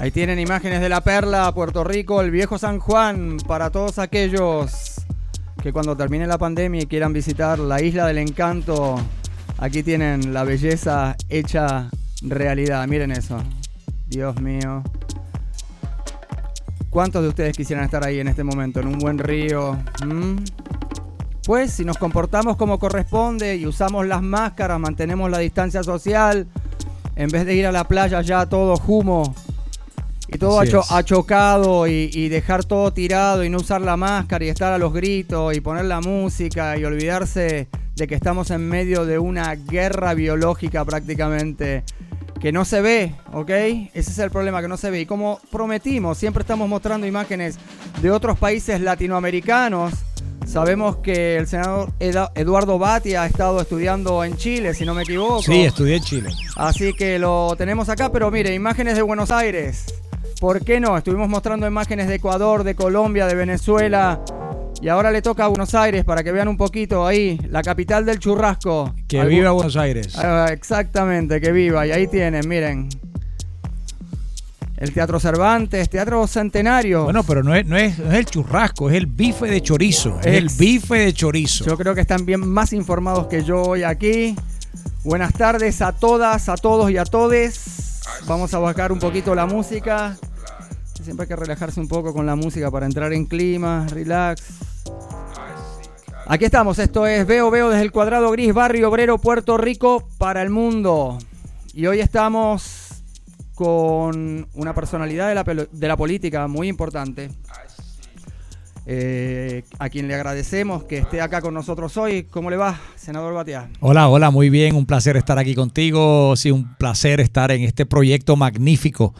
Ahí tienen imágenes de La Perla, Puerto Rico, el viejo San Juan, para todos aquellos que cuando termine la pandemia y quieran visitar la Isla del Encanto, aquí tienen la belleza hecha realidad. Miren eso. Dios mío. ¿Cuántos de ustedes quisieran estar ahí en este momento, en un buen río? Pues si nos comportamos como corresponde y usamos las máscaras, mantenemos la distancia social, en vez de ir a la playa ya todo humo y todo achocado y dejar todo tirado y no usar la máscara y estar a los gritos y poner la música y olvidarse de que estamos en medio de una guerra biológica prácticamente que no se ve, ¿ok? Ese es el problema, que no se ve. Y como prometimos, siempre estamos mostrando imágenes de otros países latinoamericanos. Sabemos que el senador Eduardo Batia ha estado estudiando en Chile, si no me equivoco. Sí, estudié en Chile. Así que lo tenemos acá, pero mire, imágenes de Buenos Aires. ¿Por qué no? Estuvimos mostrando imágenes de Ecuador, de Colombia, de Venezuela. Y ahora le toca a Buenos Aires para que vean un poquito ahí, la capital del churrasco. Que viva Buenos Aires. Exactamente, que viva. Y ahí tienen, miren. El Teatro Cervantes, Teatro Centenario. Bueno, pero no es el churrasco, es el bife de chorizo. Es el bife de chorizo. Yo creo que están bien más informados que yo hoy aquí. Buenas tardes a todas, a todos y a todes. Vamos a bajar un poquito la música. Siempre hay que relajarse un poco con la música para entrar en clima, relax. Aquí estamos, esto es Veo desde el Cuadrado Gris, Barrio Obrero, Puerto Rico, para el mundo. Y hoy estamos con una personalidad de la política muy importante, a quien le agradecemos que esté acá con nosotros hoy. ¿Cómo le va, senador Batia? Hola, muy bien, un placer estar aquí contigo. Sí, un placer estar en este proyecto magnífico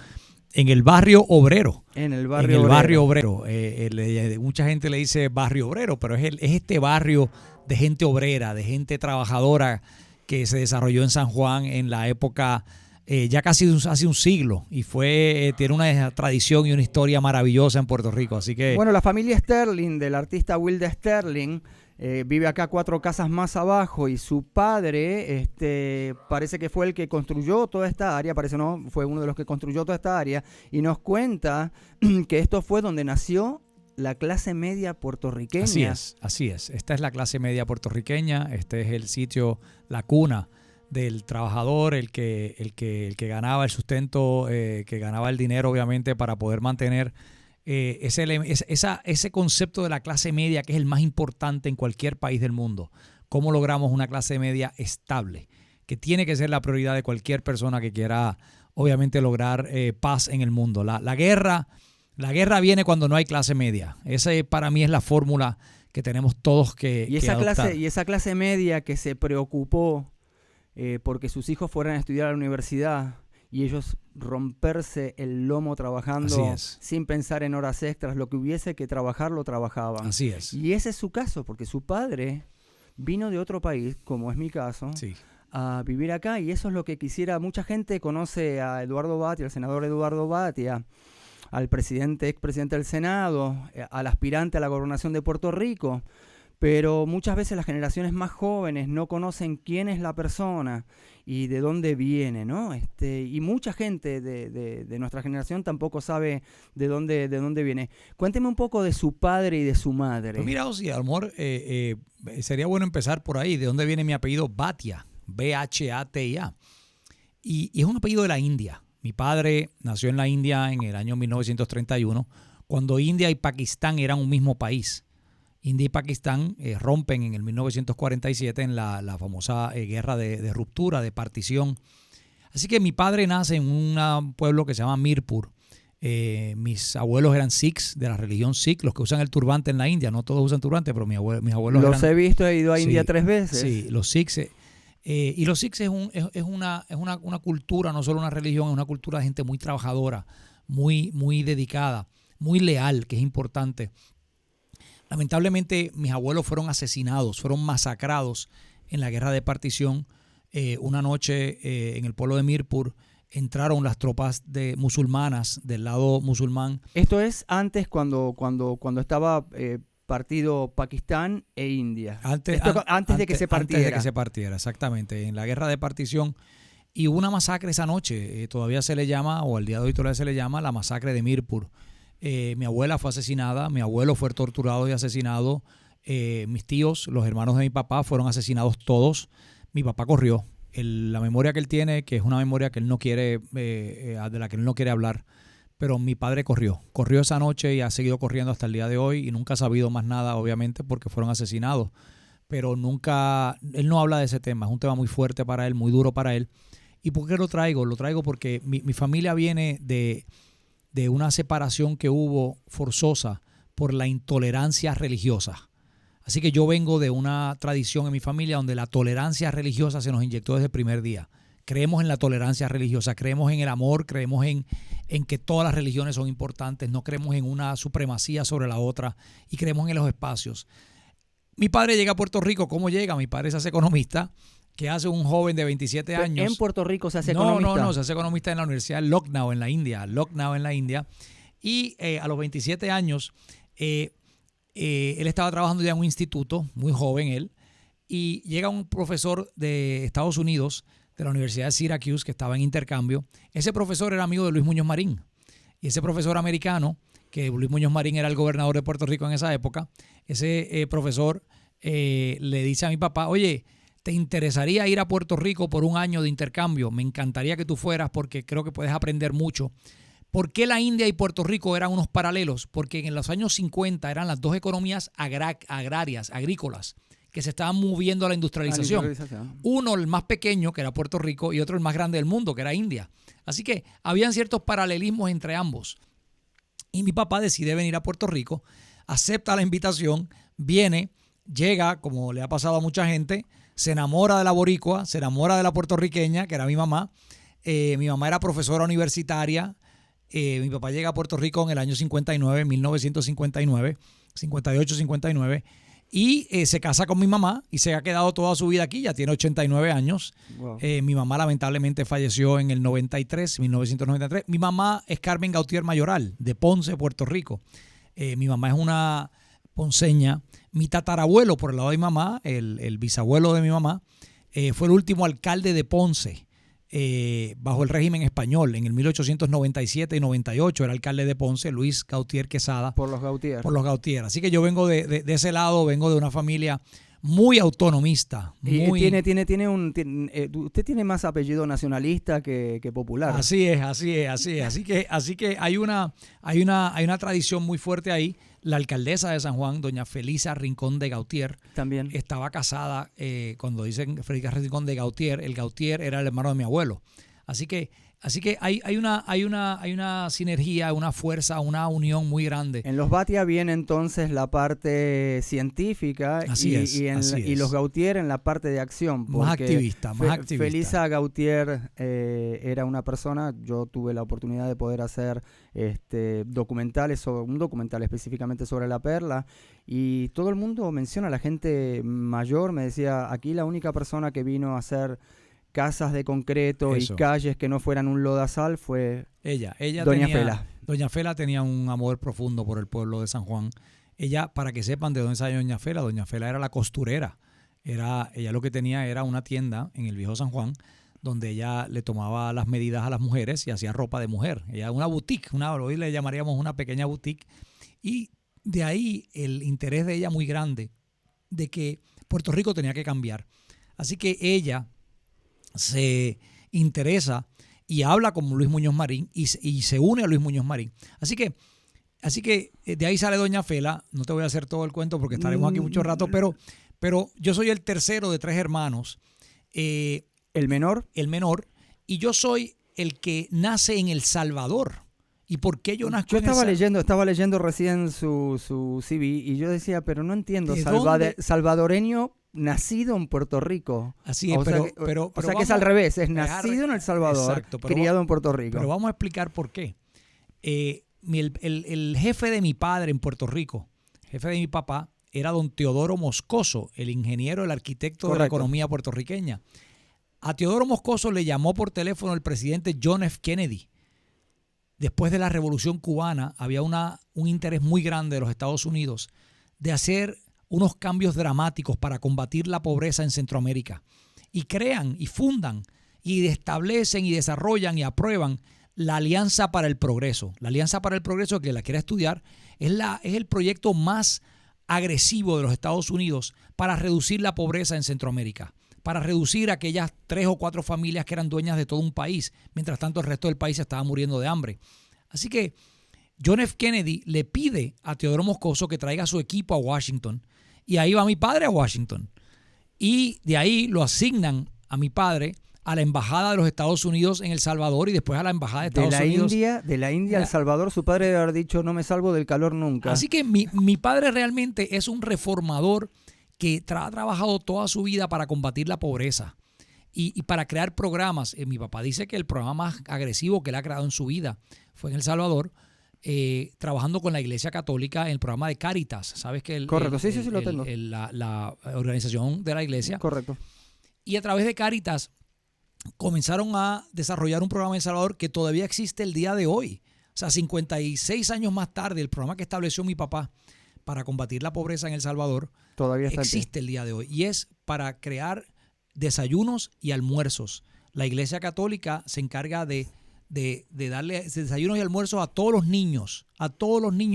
en el Barrio Obrero. En el Barrio Obrero. Mucha gente le dice Barrio Obrero, pero es este barrio de gente obrera, de gente trabajadora que se desarrolló en San Juan en la época ya casi hace un siglo, y tiene una tradición y una historia maravillosa en Puerto Rico. Así que bueno, la familia Sterling, del artista Wilde Sterling, vive acá 4 casas más abajo, y su padre parece que fue el que construyó toda esta área, fue uno de los que construyó toda esta área, y nos cuenta que esto fue donde nació la clase media puertorriqueña. Así es. Esta es la clase media puertorriqueña, este es el sitio, la cuna del trabajador, el que ganaba el sustento, que ganaba el dinero obviamente para poder mantener ese concepto de la clase media, que es el más importante en cualquier país del mundo. ¿Cómo logramos una clase media estable? Que tiene que ser la prioridad de cualquier persona que quiera obviamente lograr paz en el mundo. La guerra viene cuando no hay clase media. Esa para mí es la fórmula que tenemos todos que adoptar. Y esa clase media que se preocupó porque sus hijos fueran a estudiar a la universidad y ellos romperse el lomo trabajando sin pensar en horas extras, lo que hubiese que trabajar lo trabajaban. Así es. Y ese es su caso, porque su padre vino de otro país, como es mi caso, a vivir acá, y eso es lo que quisiera. Mucha gente conoce a Eduardo Batia, al senador Eduardo Batia, al expresidente del Senado, al aspirante a la gobernación de Puerto Rico. Pero muchas veces las generaciones más jóvenes no conocen quién es la persona y de dónde viene, ¿no? Y mucha gente de nuestra generación tampoco sabe de dónde viene. Cuénteme un poco de su padre y de su madre. Pues mira, Osi, a lo mejor sería bueno empezar por ahí. ¿De dónde viene mi apellido? Batia, B-H-A-T-I-A. Y es un apellido de la India. Mi padre nació en la India en el año 1931, cuando India y Pakistán eran un mismo país. India y Pakistán rompen en el 1947 en la famosa guerra de ruptura, de partición. Así que mi padre nace en un pueblo que se llama Mirpur. Mis abuelos eran sikhs, de la religión sikh, los que usan el turbante en la India. No todos usan turbante, pero mis abuelos los he visto, he ido a India 3 veces. Sí, los sikhs. Y los sikhs es una cultura, no solo una religión, es una cultura de gente muy trabajadora, muy dedicada, muy leal, que es importante. Lamentablemente, mis abuelos fueron asesinados, fueron masacrados en la guerra de partición. Una noche en el pueblo de Mirpur entraron las tropas musulmanas del lado musulmán. Esto es antes cuando estaba partido Pakistán e India. Antes de que se partiera. Antes de que se partiera, exactamente. En la guerra de partición Y hubo una masacre esa noche, todavía se le llama, o al día de hoy todavía se le llama, la masacre de Mirpur. Mi abuela fue asesinada, mi abuelo fue torturado y asesinado, mis tíos, los hermanos de mi papá, fueron asesinados todos. Mi papá corrió. La memoria que él tiene, que es una memoria que él no quiere, de la que él no quiere hablar, pero mi padre corrió esa noche y ha seguido corriendo hasta el día de hoy y nunca ha sabido más nada, obviamente, porque fueron asesinados. Pero nunca, él no habla de ese tema, es un tema muy fuerte para él, muy duro para él. ¿Y por qué lo traigo? Lo traigo porque mi familia viene de una separación que hubo forzosa por la intolerancia religiosa. Así que yo vengo de una tradición en mi familia donde la tolerancia religiosa se nos inyectó desde el primer día. Creemos en la tolerancia religiosa, creemos en el amor, creemos en que todas las religiones son importantes, no creemos en una supremacía sobre la otra y creemos en los espacios. Mi padre llega a Puerto Rico. ¿Cómo llega? Mi padre se hace economista. ¿Qué hace un joven de 27 años? ¿En Puerto Rico se hace economista? No, se hace economista en la Universidad de Lucknow en la India. Y a los 27 años, él estaba trabajando ya en un instituto, muy joven él, y llega un profesor de Estados Unidos, de la Universidad de Syracuse, que estaba en intercambio. Ese profesor era amigo de Luis Muñoz Marín. Y ese profesor americano, que Luis Muñoz Marín era el gobernador de Puerto Rico en esa época, ese profesor le dice a mi papá, oye, ¿te interesaría ir a Puerto Rico por un año de intercambio? Me encantaría que tú fueras porque creo que puedes aprender mucho. ¿Por qué la India y Puerto Rico eran unos paralelos? Porque en los años 50 eran las dos economías agrarias, agrícolas, que se estaban moviendo a la industrialización. Uno, el más pequeño, que era Puerto Rico, y otro, el más grande del mundo, que era India. Así que habían ciertos paralelismos entre ambos. Y mi papá decide venir a Puerto Rico, acepta la invitación, viene, llega, como le ha pasado a mucha gente, se enamora de la boricua, se enamora de la puertorriqueña, que era mi mamá. Mi mamá era profesora universitaria. Mi papá llega a Puerto Rico en el año 59, 1959, 58, 59, y se casa con mi mamá y se ha quedado toda su vida aquí, ya tiene 89 años. Wow. Mi mamá lamentablemente falleció en el 1993. Mi mamá es Carmen Gautier Mayoral, de Ponce, Puerto Rico. Mi mamá es una ponceña. Mi tatarabuelo, por el lado de mi mamá, el bisabuelo de mi mamá, fue el último alcalde de Ponce bajo el régimen español. En el 1897 y 98 era alcalde de Ponce, Luis Gautier Quesada. Por los Gautier. Por los Gautier. Así que yo vengo de ese lado, vengo de una familia muy autonomista. Muy... Usted tiene más apellido nacionalista que popular. Así es. Así que hay una tradición muy fuerte ahí. La alcaldesa de San Juan, doña Felisa Rincón de Gautier, también estaba casada, cuando dicen Felisa Rincón de Gautier, el Gautier era el hermano de mi abuelo. Así que hay una sinergia, una fuerza, una unión muy grande. En los Bhatia viene entonces la parte científica y los Gautier en la parte de acción. Más activista. Felisa Gautier era una persona, yo tuve la oportunidad de poder hacer documentales, un documental específicamente sobre la perla, y todo el mundo menciona, la gente mayor me decía, aquí la única persona que vino a hacer casas de concreto y calles que no fueran un lodazal fue ella Doña Fela. Doña Fela tenía un amor profundo por el pueblo de San Juan. Ella, para que sepan de dónde salió Doña Fela era la costurera. Ella lo que tenía era una tienda en el viejo San Juan donde ella le tomaba las medidas a las mujeres y hacía ropa de mujer. Ella una boutique, hoy le llamaríamos una pequeña boutique. Y de ahí el interés de ella muy grande de que Puerto Rico tenía que cambiar. Así que ella se interesa y habla con Luis Muñoz Marín y se une a Luis Muñoz Marín. Así que de ahí sale Doña Fela. No te voy a hacer todo el cuento porque estaremos aquí mucho rato, pero yo soy el tercero de 3 hermanos. ¿El menor? El menor. Y yo soy el que nace en El Salvador. ¿Y por qué yo nazco en El Salvador? Estaba leyendo recién su CV y yo decía, pero no entiendo, salvadoreño nacido en Puerto Rico. Así es, pero que es al revés, es nacido en El Salvador, exacto, criado en Puerto Rico. Pero vamos a explicar por qué. El jefe de mi padre en Puerto Rico, jefe de mi papá, era don Teodoro Moscoso, el ingeniero, el arquitecto de la economía puertorriqueña. A Teodoro Moscoso le llamó por teléfono el presidente John F. Kennedy. Después de la Revolución Cubana había un interés muy grande de los Estados Unidos de hacer unos cambios dramáticos para combatir la pobreza en Centroamérica. Y crean y fundan y establecen y desarrollan y aprueban la Alianza para el Progreso. La Alianza para el Progreso, que la quiera estudiar, es el proyecto más agresivo de los Estados Unidos para reducir la pobreza en Centroamérica, para reducir aquellas 3 o 4 familias que eran dueñas de todo un país, mientras tanto el resto del país estaba muriendo de hambre. Así que John F. Kennedy le pide a Teodoro Moscoso que traiga a su equipo a Washington, y ahí va mi padre a Washington. Y de ahí lo asignan a mi padre a la Embajada de los Estados Unidos en El Salvador y después a la Embajada de Estados Unidos. De la India a El Salvador, su padre debe haber dicho, no me salvo del calor nunca. Así que mi padre realmente es un reformador que ha trabajado toda su vida para combatir la pobreza y para crear programas. Mi papá dice que el programa más agresivo que él ha creado en su vida fue en El Salvador, trabajando con la Iglesia Católica en el programa de Cáritas. ¿Sabes que correcto, sí, lo tengo. La organización de la Iglesia. Correcto. Y a través de Cáritas comenzaron a desarrollar un programa en El Salvador que todavía existe el día de hoy. O sea, 56 años más tarde, el programa que estableció mi papá para combatir la pobreza en El Salvador todavía existe el día de hoy. Y es para crear desayunos y almuerzos. La Iglesia Católica se encarga de darle desayunos y almuerzos a todos los niños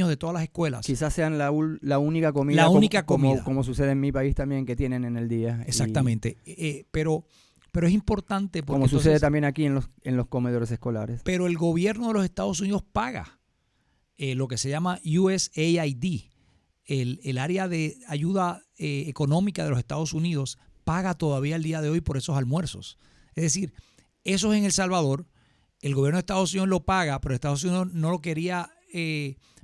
de todas las escuelas. Quizás sean la única comida. La única comida. Como sucede en mi país también, que tienen en el día. Exactamente. Pero es importante porque como sucede también aquí en los comedores escolares. Pero el gobierno de los Estados Unidos paga lo que se llama USAID. El área de ayuda económica de los Estados Unidos paga todavía el día de hoy por esos almuerzos. Es decir, eso es en El Salvador. El gobierno de Estados Unidos lo paga, pero Estados Unidos no lo quería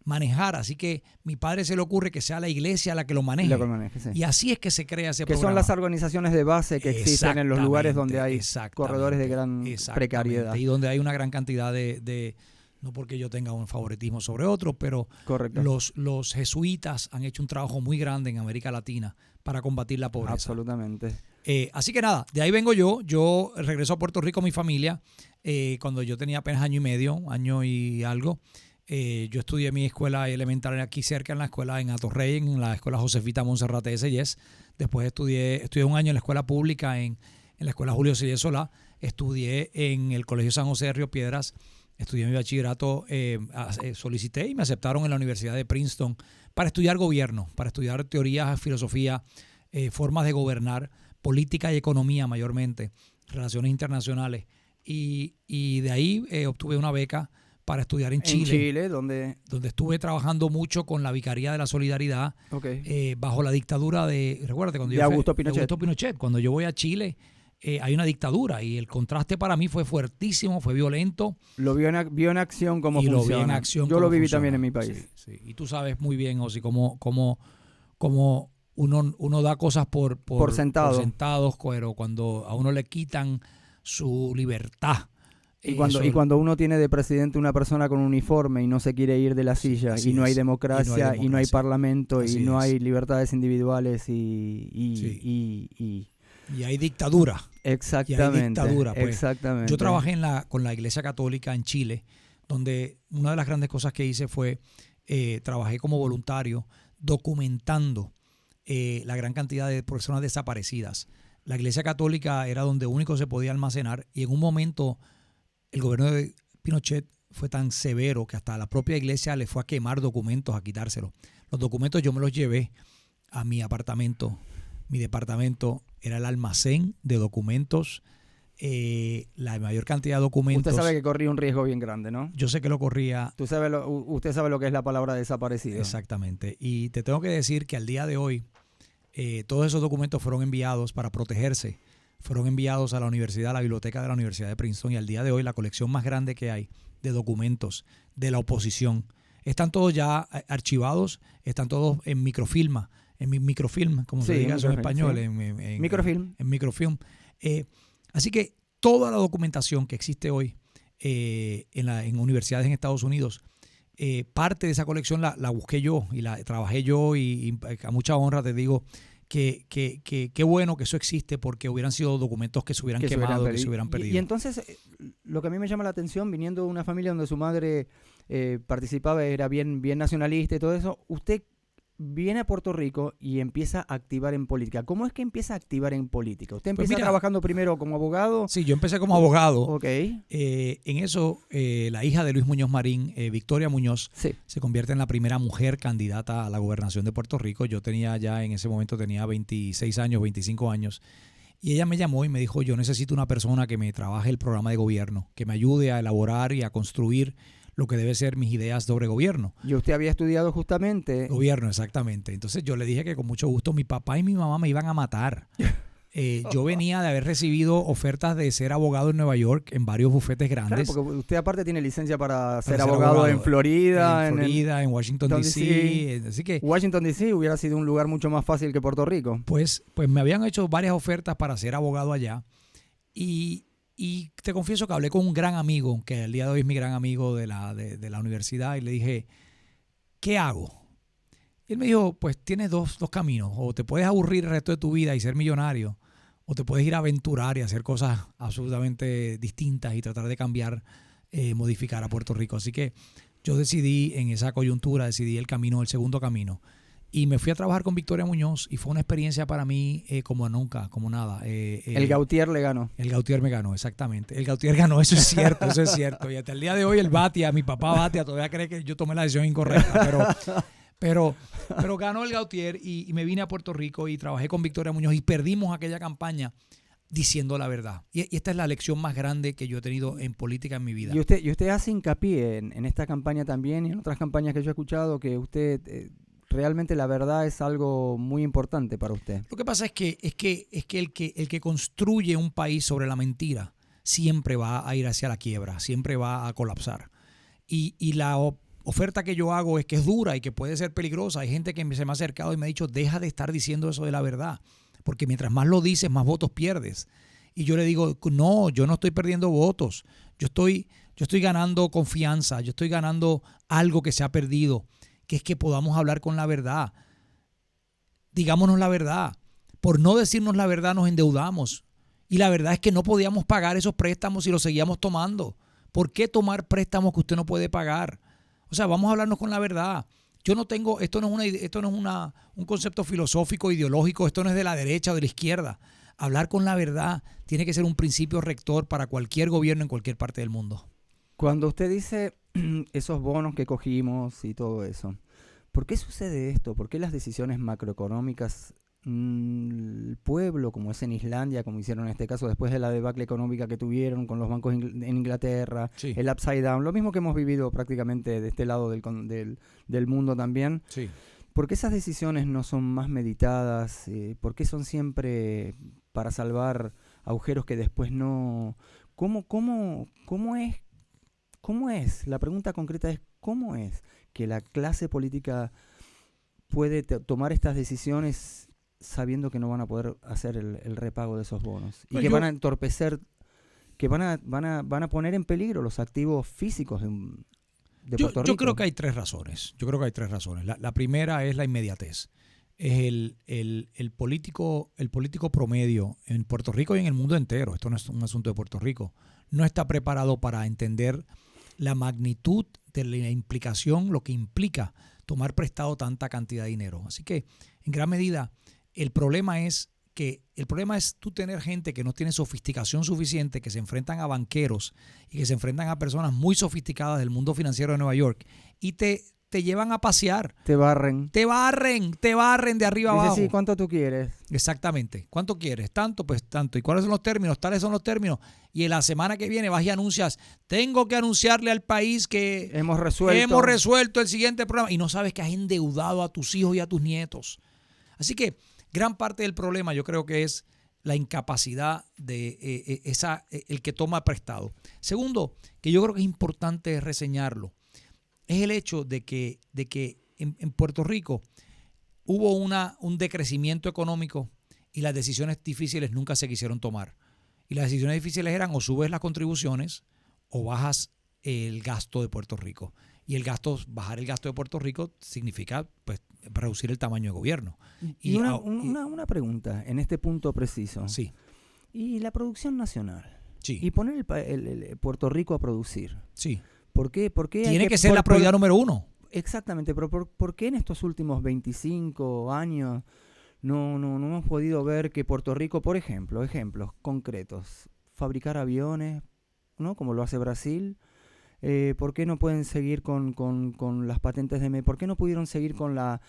manejar. Así que mi padre se le ocurre que sea la iglesia la que lo maneje. Sí. Y así es que se crea ese programa. Que son las organizaciones de base que existen en los lugares donde hay corredores de gran precariedad. Y donde hay una gran cantidad no porque yo tenga un favoritismo sobre otros, pero los jesuitas han hecho un trabajo muy grande en América Latina para combatir la pobreza. Absolutamente. Así que nada, de ahí vengo yo. Yo regreso a Puerto Rico a mi familia cuando yo tenía apenas año y algo. Yo estudié mi escuela elemental aquí cerca, en la escuela en Atorrey, en la escuela Josefita Monserrate de Sellés. Después estudié un año en la escuela pública, en la escuela Julio Sellés Solá. Estudié en el Colegio San José de Río Piedras. Estudié mi bachillerato, solicité y me aceptaron en la Universidad de Princeton para estudiar gobierno, para estudiar teorías, filosofía, formas de gobernar, política y economía mayormente, relaciones internacionales. Y de ahí obtuve una beca para estudiar en Chile. En Chile, donde estuve trabajando mucho con la Vicaría de la Solidaridad, bajo la dictadura recuérdate, cuando de Augusto Pinochet. Cuando yo voy a Chile, hay una dictadura y el contraste para mí fue fuertísimo, fue violento. Lo vio en acción cómo funciona. Lo vi en acción. Yo lo viví también en mi país. Sí. Y tú sabes muy bien, Osi, cómo uno da cosas por sentados, pero cuando a uno le quitan su libertad. Y cuando uno tiene de presidente una persona con un uniforme y no se quiere ir de la silla, y no hay democracia, y no hay parlamento, y no hay libertades individuales, y hay dictadura. Exactamente. Exactamente. Yo trabajé con la Iglesia Católica en Chile, donde una de las grandes cosas que hice fue trabajé como voluntario documentando la gran cantidad de personas desaparecidas. La Iglesia Católica era donde único se podía almacenar, y en un momento el gobierno de Pinochet fue tan severo que hasta la propia iglesia le fue a quemar documentos, a quitárselos. Los documentos yo me los llevé a mi apartamento. Mi departamento era el almacén de documentos, la mayor cantidad de documentos. Usted sabe que corría un riesgo bien grande, ¿no? Yo sé que lo corría. Usted sabe lo que es la palabra desaparecido. Exactamente. Y te tengo que decir que al día de hoy todos esos documentos fueron enviados para protegerse. Fueron enviados a la universidad, a la biblioteca de la Universidad de Princeton, y al día de hoy la colección más grande que hay de documentos de la oposición están todos ya archivados, están todos en microfilm, como se diga eso en español, sí. Microfilm. En microfilm. Así que toda la documentación que existe hoy en universidades en Estados Unidos, parte de esa colección la busqué yo y la trabajé yo, y a mucha honra te digo que qué bueno que eso existe, porque hubieran sido documentos que se hubieran quemado, que se hubieran perdido. Y entonces, lo que a mí me llama la atención, viniendo de una familia donde su madre participaba, era bien nacionalista y todo eso, usted viene a Puerto Rico y empieza a activar en política. ¿Cómo es que empieza a activar en política? ¿Usted Pues empieza mira, trabajando primero como abogado? Sí, yo empecé como abogado. Ok. En eso, la hija de Luis Muñoz Marín, Victoria Muñoz, Sí. se convierte en la primera mujer candidata a la gobernación de Puerto Rico. Yo tenía ya en ese momento, tenía 26 años, 25 años. Y ella me llamó y me dijo, yo necesito una persona que me trabaje el programa de gobierno, que me ayude a elaborar y a construir lo que debe ser mis ideas sobre gobierno. Y usted había estudiado justamente... Gobierno, exactamente. Entonces yo le dije que con mucho gusto mi papá y mi mamá me iban a matar. Yo venía de haber recibido ofertas de ser abogado en Nueva York en varios bufetes Claro, grandes. porque usted aparte tiene licencia para ser ser abogado abogado en Florida. En Washington, D.C. Así que Washington, D.C. hubiera sido un lugar mucho más fácil que Puerto Rico. pues me habían hecho varias ofertas para ser abogado allá. Y te confieso que hablé con un gran amigo, que el día de hoy es mi gran amigo de la universidad, y le dije, ¿qué hago? Y él me dijo, pues tienes dos caminos. O te puedes aburrir el resto de tu vida y ser millonario, o te puedes ir a aventurar y hacer cosas absolutamente distintas y tratar de cambiar, modificar a Puerto Rico. Así que yo decidí, en esa coyuntura, decidí el segundo camino. Y me fui a trabajar con Victoria Muñoz y fue una experiencia para mí como nunca, como nada. El Gautier le ganó. El Gautier me ganó, exactamente. El Gautier ganó, eso es cierto, eso es cierto. Y hasta el día de hoy el Batia, mi papá Batia, todavía cree que yo tomé la decisión incorrecta. Pero ganó el Gautier y me vine a Puerto Rico y trabajé con Victoria Muñoz y perdimos aquella campaña diciendo la verdad. Y esta es la lección más grande que yo he tenido en política en mi vida. Y usted hace hincapié en esta campaña también y en otras campañas que yo he escuchado que usted... realmente la verdad es algo muy importante para usted. Lo que pasa es que el que construye un país sobre la mentira siempre va a ir hacia la quiebra, siempre va a colapsar. Y la oferta que yo hago es que es dura y que puede ser peligrosa. Hay gente que se me ha acercado y me ha dicho, deja de estar diciendo eso de la verdad, porque mientras más lo dices, más votos pierdes. Y yo le digo, no, yo no estoy perdiendo votos, yo estoy ganando confianza, yo estoy ganando algo que se ha perdido, que es que podamos hablar con la verdad. Digámonos la verdad. Por no decirnos la verdad nos endeudamos. Y la verdad es que no podíamos pagar esos préstamos y los seguíamos tomando. ¿Por qué tomar préstamos que usted no puede pagar? O sea, vamos a hablarnos con la verdad. Yo no tengo, esto no es un concepto filosófico, ideológico, esto no es de la derecha o de la izquierda. Hablar con la verdad tiene que ser un principio rector para cualquier gobierno en cualquier parte del mundo. Cuando usted dice esos bonos que cogimos y todo eso, ¿por qué sucede esto? ¿Por qué las decisiones macroeconómicas, el pueblo, como es en Islandia, como hicieron en este caso después de la debacle económica que tuvieron con los bancos en Inglaterra, Sí. el upside down, lo mismo que hemos vivido prácticamente de este lado del mundo también? Sí. ¿Por qué esas decisiones no son más meditadas? ¿Por qué son siempre para salvar agujeros que después no? ¿Cómo es? La pregunta concreta es, ¿cómo es que la clase política puede tomar estas decisiones sabiendo que no van a poder hacer el repago de esos bonos? Y Pues que van a entorpecer, que van a poner en peligro los activos físicos de Puerto Rico. Yo creo que hay tres razones. La primera es la inmediatez. Es el político promedio en Puerto Rico y en el mundo entero. Esto no es un asunto de Puerto Rico. No está preparado para entender la magnitud de la implicación, lo que implica tomar prestado tanta cantidad de dinero. Así que, en gran medida, el problema es tú tener gente que no tiene sofisticación suficiente, que se enfrentan a banqueros y que se enfrentan a personas muy sofisticadas del mundo financiero de Nueva York y te llevan a pasear. Te barren. Te barren de arriba Dice, abajo. sí, ¿cuánto tú quieres? Exactamente. ¿Cuánto quieres? Tanto, pues tanto. ¿Y cuáles son los términos? Tales son los términos. Y en la semana que viene vas y anuncias, tengo que anunciarle al país que Hemos resuelto el siguiente programa. Y no sabes que has endeudado a tus hijos y a tus nietos. Así que gran parte del problema yo creo que es la incapacidad de el que toma prestado. Segundo, que yo creo que es importante reseñarlo, es el hecho de que en Puerto Rico hubo un decrecimiento económico y las decisiones difíciles nunca se quisieron tomar. Y las decisiones difíciles eran o subes las contribuciones o bajas el gasto de Puerto Rico. Y bajar el gasto de Puerto Rico significa pues reducir el tamaño de gobierno. Y una pregunta en este punto preciso. Sí. ¿Y la producción nacional? Sí. Y poner el Puerto Rico a producir. Sí. ¿Por qué Tiene que ser la prioridad número uno. exactamente, pero ¿por qué en estos últimos 25 años no hemos podido ver que Puerto Rico, por ejemplo, ejemplos concretos, fabricar aviones, ¿no? Como lo hace Brasil? ¿Por qué no pueden seguir con las patentes ¿por qué no pudieron seguir con las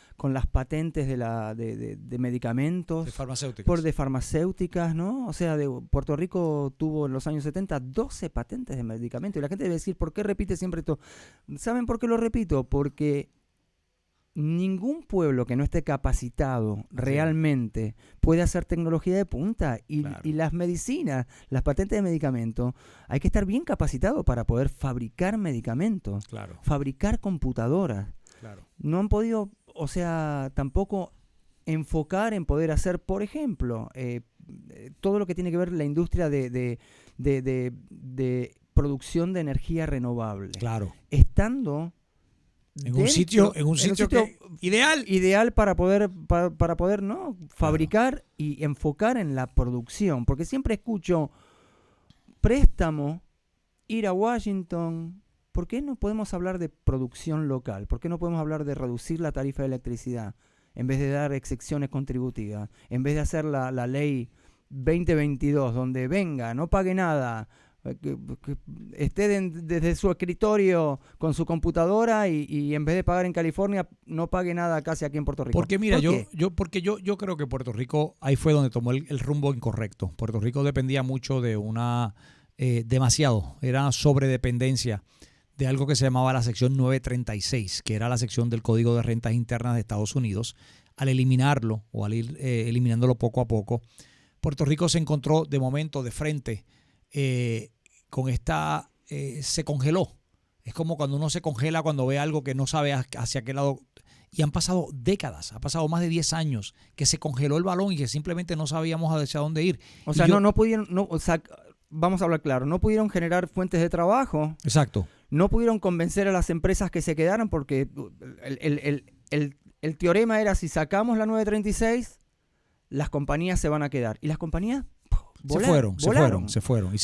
patentes de medicamentos? De farmacéuticas. De farmacéuticas, ¿no? O sea, Puerto Rico tuvo en los años 70 12 patentes de medicamentos. Y la gente debe decir, ¿por qué repite siempre esto? ¿Saben por qué lo repito? Porque ningún pueblo que no esté capacitado realmente puede hacer tecnología de punta y las medicinas, las patentes de medicamentos, hay que estar bien capacitado para poder fabricar medicamentos, fabricar computadoras. No han podido, o sea, tampoco enfocar en poder hacer, por ejemplo, todo lo que tiene que ver la industria de producción de energía renovable. Estando en un sitio ideal para poder ¿no? fabricar y enfocar en la producción, porque siempre escucho préstamo, ir a Washington. ¿Por qué no podemos hablar de producción local? ¿Por qué no podemos hablar de reducir la tarifa de electricidad en vez de dar excepciones contributivas, en vez de hacer la ley 2022 donde venga, no pague nada, que esté desde su escritorio con su computadora y en vez de pagar en California no pague nada casi aquí en Puerto Rico? Porque mira, yo creo que Puerto Rico ahí fue donde tomó el rumbo incorrecto. Puerto Rico dependía mucho de era sobredependencia de algo que se llamaba la sección 936, que era la sección del Código de Rentas Internas de Estados Unidos. Al eliminarlo o al ir eliminándolo poco a poco, Puerto Rico se encontró de momento de frente con se congeló. Es como cuando uno se congela cuando ve algo que no sabe hacia qué lado. Y han pasado décadas, ha pasado más de 10 años que se congeló el balón y que simplemente no sabíamos hacia dónde ir. O sea, no pudieron, vamos a hablar claro, no pudieron generar fuentes de trabajo. Exacto. No pudieron convencer a las empresas que se quedaran porque el teorema era: si sacamos la 936, las compañías se van a quedar. Y las compañías se fueron. Y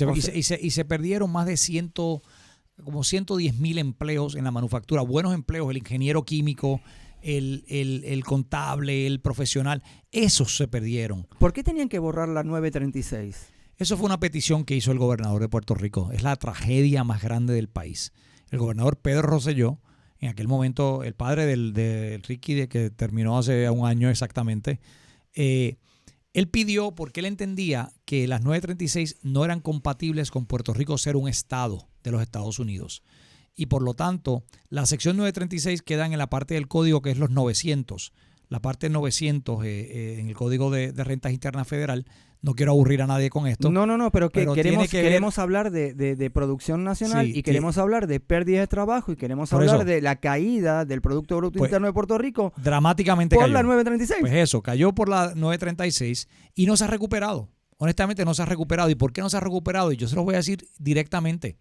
se perdieron más de 110,000 empleos en la manufactura. Buenos empleos, el ingeniero químico, el contable, el profesional. Esos se perdieron. ¿Por qué tenían que borrar la 936? Eso fue una petición que hizo el gobernador de Puerto Rico. Es la tragedia más grande del país. El gobernador Pedro Rosselló, en aquel momento el padre de Ricky, que terminó hace un año exactamente, él pidió, porque él entendía que las 936 no eran compatibles con Puerto Rico ser un estado de los Estados Unidos. Y por lo tanto, la sección 936 queda en la parte del código que es los 900. La parte 900 en el Código de Rentas Internas Federal. No quiero aburrir a nadie con esto. No, pero queremos hablar de producción nacional y queremos hablar de pérdidas de trabajo y queremos hablar de la caída del Producto Bruto Interno de Puerto Rico. Dramáticamente por cayó. La 936. Pues eso, cayó por la 936 y no se ha recuperado. Honestamente no se ha recuperado. ¿Y por qué no se ha recuperado? Y yo se los voy a decir directamente.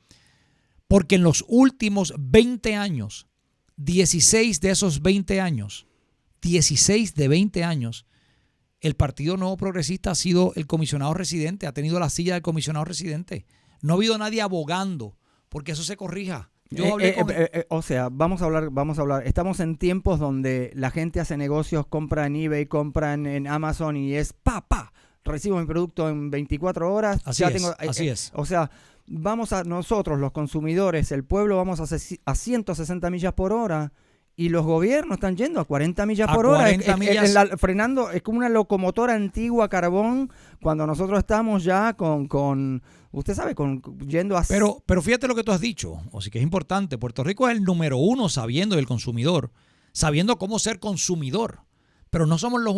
Porque en los últimos 20 años, 16 de esos 20 años, 16 de 20 años, el Partido Nuevo Progresista ha sido el comisionado residente, ha tenido la silla del comisionado residente. No ha habido nadie abogando porque eso se corrija. O sea, vamos a hablar. Estamos en tiempos donde la gente hace negocios, compra en eBay, compra en Amazon y es recibo mi producto en 24 horas. Así es. O sea, vamos a nosotros, los consumidores, el pueblo, vamos a 160 millas por hora. Y los gobiernos están yendo a 40 millas por hora, frenando. Es como una locomotora antigua a carbón cuando nosotros estamos ya con usted sabe, yendo a... Pero fíjate lo que tú has dicho, o sí que es importante. Puerto Rico es el número uno sabiendo del consumidor, sabiendo cómo ser consumidor. Pero no somos los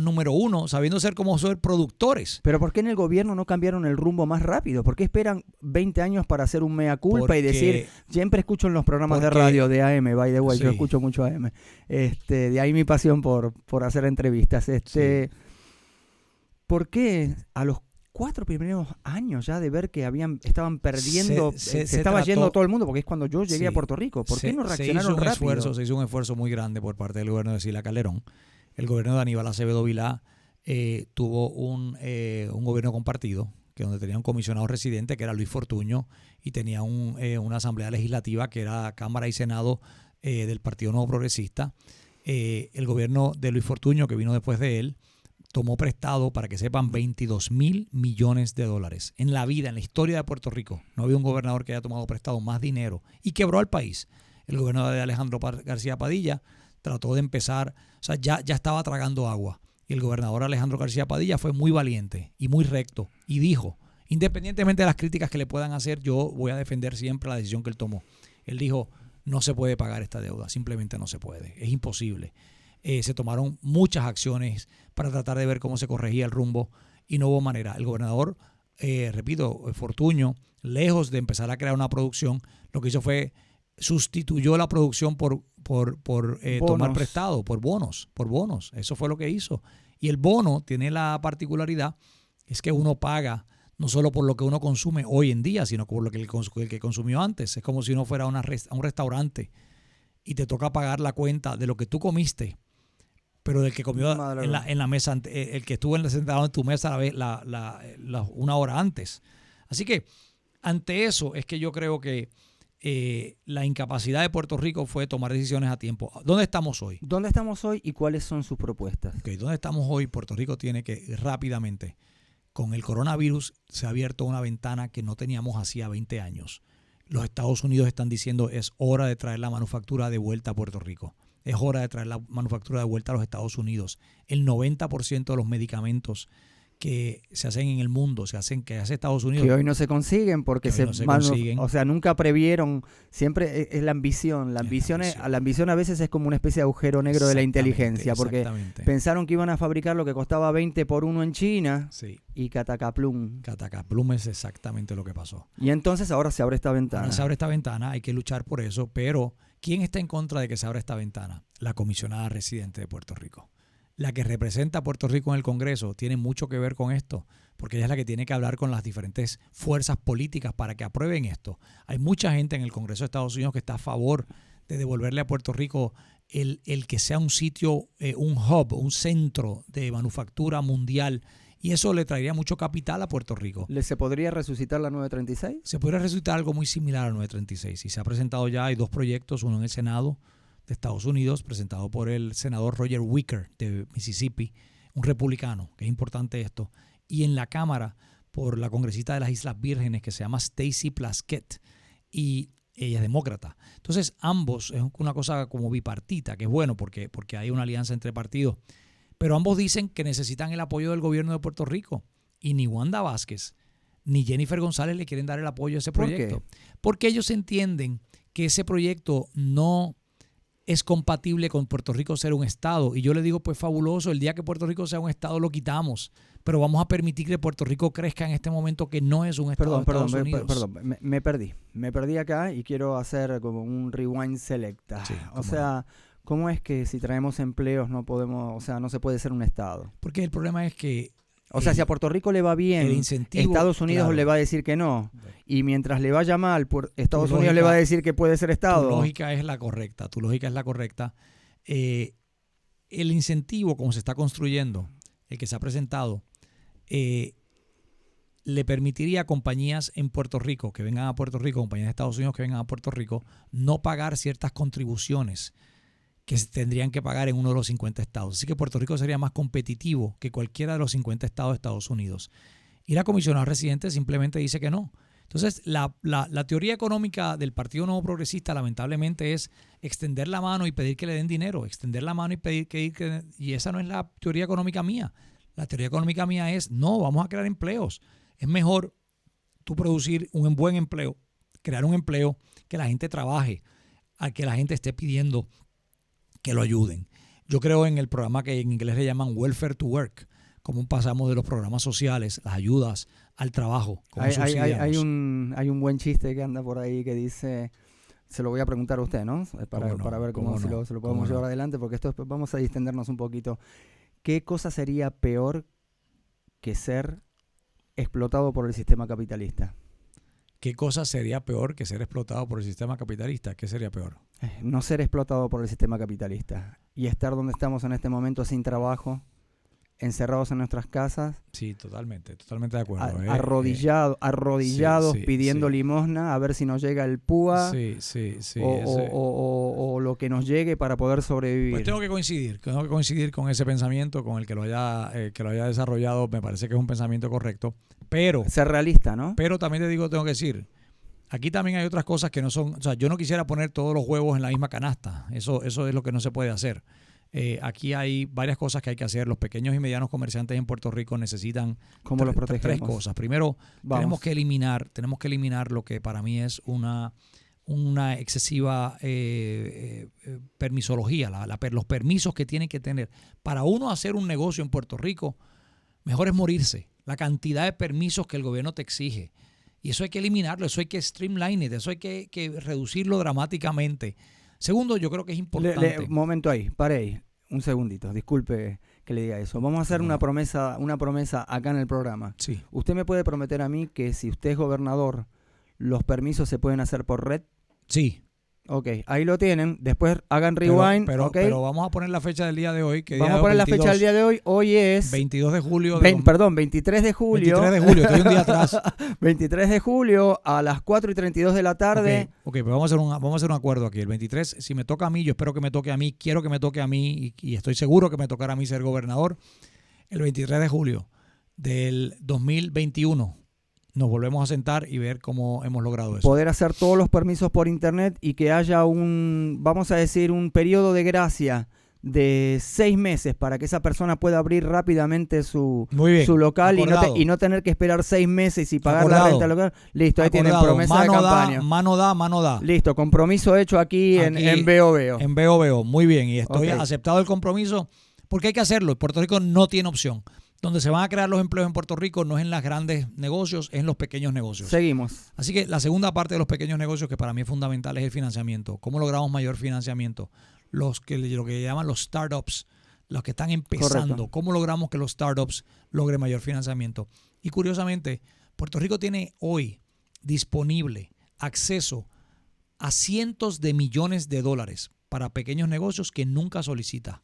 número uno sabiendo cómo ser productores. Pero ¿por qué en el gobierno no cambiaron el rumbo más rápido? ¿Por qué esperan 20 años para hacer un mea culpa y decir... Siempre escucho en los programas de radio de AM, by the way, yo escucho mucho AM. De ahí mi pasión por hacer entrevistas. ¿Por qué a los 4 primeros años ya de ver que estaban perdiendo, se estaba yendo todo el mundo? Porque es cuando yo llegué a Puerto Rico. ¿Por qué no reaccionaron rápido? Se hizo un esfuerzo muy grande por parte del gobierno de Sila Calderón. El gobierno de Aníbal Acevedo Vilá tuvo un gobierno compartido, que donde tenía un comisionado residente, que era Luis Fortuño, y tenía una asamblea legislativa, que era Cámara y Senado del Partido Nuevo Progresista. El gobierno de Luis Fortuño, que vino después de él, tomó prestado, para que sepan, $22,000 millones en la vida, en la historia de Puerto Rico. No había un gobernador que haya tomado prestado más dinero y quebró al país. El gobernador de Alejandro García Padilla trató de empezar, o sea, ya estaba tragando agua. Y el gobernador Alejandro García Padilla fue muy valiente y muy recto y dijo, independientemente de las críticas que le puedan hacer, yo voy a defender siempre la decisión que él tomó. Él dijo, no se puede pagar esta deuda, simplemente no se puede, es imposible. Se tomaron muchas acciones para tratar de ver cómo se corregía el rumbo y no hubo manera. El gobernador, repito, Fortuño, lejos de empezar a crear una producción, lo que hizo fue sustituyó la producción por tomar prestado, por bonos. Eso fue lo que hizo. Y el bono tiene la particularidad, es que uno paga no solo por lo que uno consume hoy en día, sino por lo que el que consumió antes. Es como si uno fuera a un restaurante y te toca pagar la cuenta de lo que tú comiste, pero del que comió en la mesa, el que estuvo sentado en tu mesa una hora antes. Así que ante eso es que yo creo que la incapacidad de Puerto Rico fue tomar decisiones a tiempo. ¿Dónde estamos hoy? ¿Dónde estamos hoy y cuáles son sus propuestas? Okay, ¿dónde estamos hoy? Puerto Rico tiene que rápidamente, con el coronavirus se ha abierto una ventana que no teníamos hacía 20 años. Los Estados Unidos están diciendo es hora de traer la manufactura de vuelta a Puerto Rico. Es hora de traer la manufactura de vuelta a los Estados Unidos. El 90% de los medicamentos que se hacen en el mundo, que hace Estados Unidos. Que hoy no se consiguen porque o sea, nunca previeron, siempre es la ambición. La ambición a veces es como una especie de agujero negro de la inteligencia, porque pensaron que iban a fabricar lo que costaba 20 por 1 en China y catacaplum. Catacaplum es exactamente lo que pasó. Y entonces ahora se abre esta ventana. Ahora se abre esta ventana, hay que luchar por eso, pero ¿quién está en contra de que se abra esta ventana? La comisionada residente de Puerto Rico. La que representa a Puerto Rico en el Congreso tiene mucho que ver con esto, porque ella es la que tiene que hablar con las diferentes fuerzas políticas para que aprueben esto. Hay mucha gente en el Congreso de Estados Unidos que está a favor de devolverle a Puerto Rico el que sea un sitio, un hub, un centro de manufactura mundial, y eso le traería mucho capital a Puerto Rico. ¿Se podría resucitar la 936? Se podría resucitar algo muy similar a la 936, y se ha presentado ya, hay 2 proyectos, uno en el Senado de Estados Unidos, presentado por el senador Roger Wicker de Mississippi, un republicano, que es importante esto, y en la Cámara por la congresista de las Islas Vírgenes que se llama Stacey Plaskett, y ella es demócrata. Entonces ambos, es una cosa como bipartita, que es bueno porque hay una alianza entre partidos, pero ambos dicen que necesitan el apoyo del gobierno de Puerto Rico, y ni Wanda Vázquez ni Jennifer González le quieren dar el apoyo a ese proyecto. ¿Por qué? Porque ellos entienden que ese proyecto no es compatible con Puerto Rico ser un estado. Y yo le digo, pues fabuloso, el día que Puerto Rico sea un estado lo quitamos, pero vamos a permitir que Puerto Rico crezca en este momento que no es un estado de Estados Unidos. Perdón, me perdí acá y quiero hacer como un rewind selecta. Sí, o sea, ¿cómo es que si traemos empleos no podemos, o sea, no se puede ser un estado? Porque el problema es que o sea, si a Puerto Rico le va bien, Estados Unidos le va a decir que no. Y mientras le vaya mal, Estados Unidos le va a decir que puede ser Estado. Tu lógica es la correcta. El incentivo, como se está construyendo, el que se ha presentado, le permitiría a compañías en Puerto Rico que vengan a Puerto Rico, compañías de Estados Unidos que vengan a Puerto Rico, no pagar ciertas contribuciones que se tendrían que pagar en uno de los 50 estados. Así que Puerto Rico sería más competitivo que cualquiera de los 50 estados de Estados Unidos. Y la comisionada residente simplemente dice que no. Entonces, la teoría económica del Partido Nuevo Progresista, lamentablemente, es extender la mano y pedir que le den dinero. Extender la mano y pedir que... Y esa no es la teoría económica mía. La teoría económica mía es, no, vamos a crear empleos. Es mejor tú producir un buen empleo, crear un empleo, que la gente trabaje, a que la gente esté pidiendo que lo ayuden. Yo creo en el programa que en inglés le llaman Welfare to Work, cómo pasamos de los programas sociales, las ayudas, al trabajo. Hay un buen chiste que anda por ahí que dice, se lo voy a preguntar a usted, ¿no? Para ver cómo se lo podemos llevar adelante, porque esto vamos a distendernos un poquito. ¿Qué cosa sería peor que ser explotado por el sistema capitalista? ¿Qué cosa sería peor que ser explotado por el sistema capitalista? ¿Qué sería peor? No ser explotado por el sistema capitalista y estar donde estamos en este momento sin trabajo encerrados en nuestras casas, Sí, totalmente de acuerdo. arrodillados sí, pidiendo sí. limosna, a ver si nos llega el púa Sí. o lo que nos llegue para poder sobrevivir. Pues tengo que coincidir con ese pensamiento, con el que lo haya desarrollado. Me parece que es un pensamiento correcto, pero Ser realista, ¿no? también tengo que decir, aquí también hay otras cosas que no son, o sea, yo no quisiera poner todos los huevos en la misma canasta. Eso es lo que no se puede hacer. Aquí hay varias cosas que hay que hacer. Los pequeños y medianos comerciantes en Puerto Rico necesitan ¿Cómo los protegemos? tres cosas. Primero, Vamos. tenemos que eliminar lo que para mí es una excesiva permisología, los permisos que tienen que tener. Para uno hacer un negocio en Puerto Rico, mejor es morirse. La cantidad de permisos que el gobierno te exige. Y eso hay que eliminarlo, eso hay que streamline it, eso hay que reducirlo dramáticamente. Segundo, yo creo que es importante. Momento ahí, pare ahí, un segundito, disculpe que le diga eso. Vamos a hacer una promesa acá en el programa. Sí. ¿Usted me puede prometer a mí que si usted es gobernador, los permisos se pueden hacer por red? Sí. Ok, ahí lo tienen. Después hagan rewind. Pero vamos a poner la fecha del día de hoy. Vamos a poner la fecha del día de hoy. Hoy es 22 de julio. 23 de julio. 23 de julio, estoy un día atrás. 23 de julio a las 4:32 de la tarde. Ok, pero vamos a hacer un acuerdo aquí. El 23, si me toca a mí, yo espero que me toque a mí, quiero que me toque a mí y estoy seguro que me tocará a mí ser gobernador. El 23 de julio del 2021. Nos volvemos a sentar y ver cómo hemos logrado eso. Poder hacer todos los permisos por internet y que haya vamos a decir, un periodo de gracia de 6 meses para que esa persona pueda abrir rápidamente su local y no tener que esperar 6 meses y pagar la renta local. Listo, ahí tienen promesa de campaña. Mano da. Listo, compromiso hecho aquí en Veo Veo. En Veo Veo, muy bien. Y estoy aceptado el compromiso porque hay que hacerlo. Puerto Rico no tiene opción. Donde se van a crear los empleos en Puerto Rico no es en los grandes negocios, es en los pequeños negocios. Seguimos. Así que la segunda parte de los pequeños negocios, que para mí es fundamental, es el financiamiento. ¿Cómo logramos mayor financiamiento? Lo que llaman los startups, los que están empezando. Correcto. ¿Cómo logramos que los startups logren mayor financiamiento? Y curiosamente, Puerto Rico tiene hoy disponible acceso a cientos de millones de dólares para pequeños negocios que nunca solicita.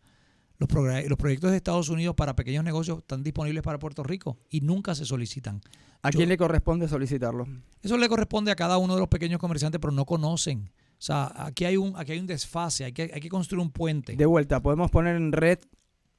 Los proyectos de Estados Unidos para pequeños negocios están disponibles para Puerto Rico y nunca se solicitan. ¿A quién le corresponde solicitarlo? Eso le corresponde a cada uno de los pequeños comerciantes, pero no conocen. O sea, aquí hay un desfase, hay que construir un puente. De vuelta, ¿podemos poner en red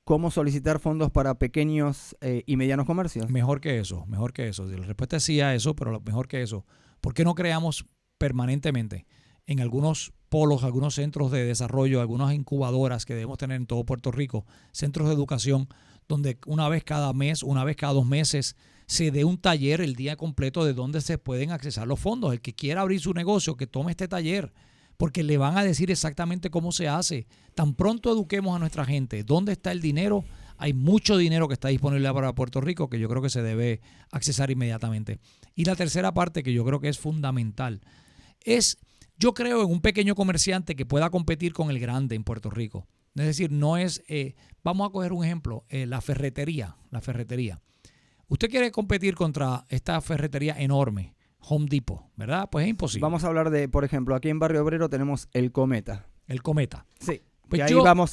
cómo solicitar fondos para pequeños y medianos comercios? Mejor que eso. La respuesta es sí a eso, pero mejor que eso. ¿Por qué no creamos permanentemente en algunos polos, algunos centros de desarrollo, algunas incubadoras que debemos tener en todo Puerto Rico, centros de educación, donde una vez cada mes, una vez cada 2 meses, se dé un taller el día completo de dónde se pueden accesar los fondos? El que quiera abrir su negocio, que tome este taller, porque le van a decir exactamente cómo se hace. Tan pronto eduquemos a nuestra gente dónde está el dinero, hay mucho dinero que está disponible para Puerto Rico que yo creo que se debe accesar inmediatamente. Y la tercera parte, que yo creo que es fundamental, es: yo creo en un pequeño comerciante que pueda competir con el grande en Puerto Rico. Es decir, no es, vamos a coger un ejemplo, la ferretería. Usted quiere competir contra esta ferretería enorme, Home Depot, ¿verdad? Pues es imposible. Vamos a hablar de, por ejemplo, aquí en Barrio Obrero tenemos el Cometa. El Cometa. Sí. Pues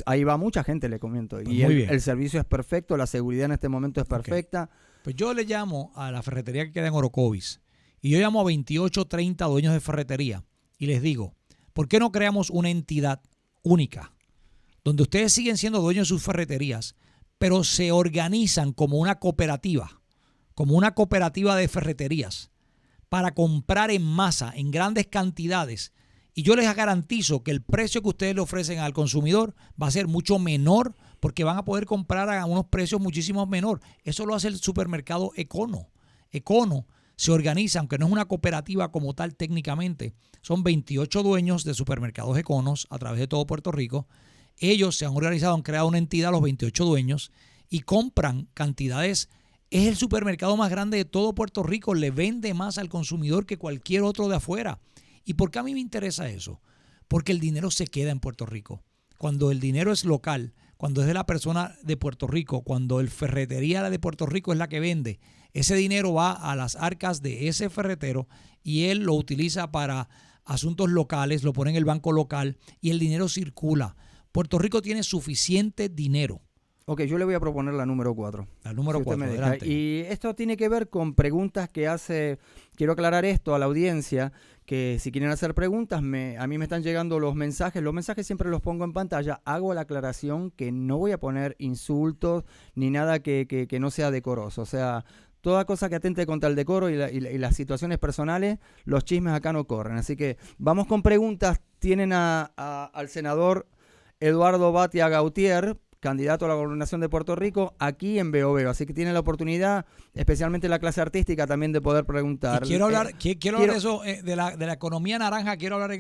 ahí va mucha gente, le comento. Pues y el servicio es perfecto, la seguridad en este momento es perfecta. Pues yo le llamo a la ferretería que queda en Orocovis y yo llamo a 28, 30 dueños de ferretería. Y les digo, ¿por qué no creamos una entidad única donde ustedes siguen siendo dueños de sus ferreterías, pero se organizan como una cooperativa de ferreterías para comprar en masa, en grandes cantidades? Y yo les garantizo que el precio que ustedes le ofrecen al consumidor va a ser mucho menor, porque van a poder comprar a unos precios muchísimo menor. Eso lo hace el supermercado Econo. Econo se organiza, aunque no es una cooperativa como tal técnicamente. Son 28 dueños de supermercados Econos a través de todo Puerto Rico. Ellos se han organizado, han creado una entidad, los 28 dueños, y compran cantidades. Es el supermercado más grande de todo Puerto Rico. Le vende más al consumidor que cualquier otro de afuera. ¿Y por qué a mí me interesa eso? Porque el dinero se queda en Puerto Rico. Cuando el dinero es local, cuando es de la persona de Puerto Rico, cuando el ferretería de Puerto Rico es la que vende, ese dinero va a las arcas de ese ferretero y él lo utiliza para asuntos locales, lo pone en el banco local y el dinero circula. Puerto Rico tiene suficiente dinero Ok, yo le voy a proponer la número 4. La número Si usted 4, me deja. adelante. Y esto tiene que ver con preguntas que hace. Quiero aclarar esto a la audiencia, que si quieren hacer preguntas, a mí me están llegando los mensajes. Los mensajes siempre los pongo en pantalla. Hago la aclaración que no voy a poner insultos ni nada que no sea decoroso. O sea, toda cosa que atente contra el decoro y las situaciones personales, los chismes acá no corren. Así que vamos con preguntas. Tienen al senador Eduardo Batia Gautier, candidato a la gobernación de Puerto Rico, aquí en Veo Veo. Así que tienen la oportunidad, especialmente la clase artística, también de poder preguntar. Y quiero hablar, quiero hablar de eso, de la economía naranja. Quiero hablar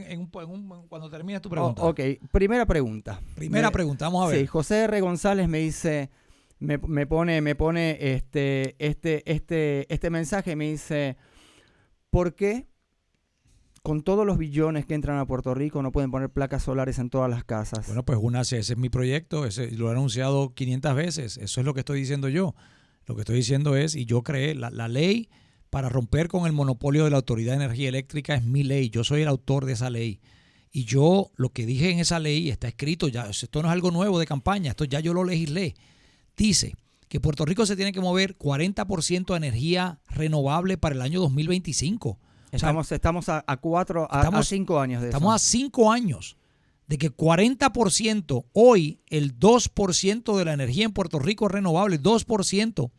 cuando termines tu pregunta. Ok, primera pregunta. Pregunta, vamos a ver. Sí, José R. González me dice, me pone este mensaje, me dice, ¿por qué con todos los billones que entran a Puerto Rico no pueden poner placas solares en todas las casas? Bueno, pues ese es mi proyecto, lo he anunciado 500 veces, eso es lo que estoy diciendo yo. Lo que estoy diciendo es, y yo creé la ley para romper con el monopolio de la Autoridad de Energía Eléctrica, es mi ley, yo soy el autor de esa ley. Y yo lo que dije en esa ley está escrito, ya, esto no es algo nuevo de campaña, esto ya yo lo legislé. Dice que Puerto Rico se tiene que mover 40% de energía renovable para el año 2025. Estamos a 5 años de eso. Estamos a 5 años de que 40%, hoy el 2% de la energía en Puerto Rico es renovable, 2%.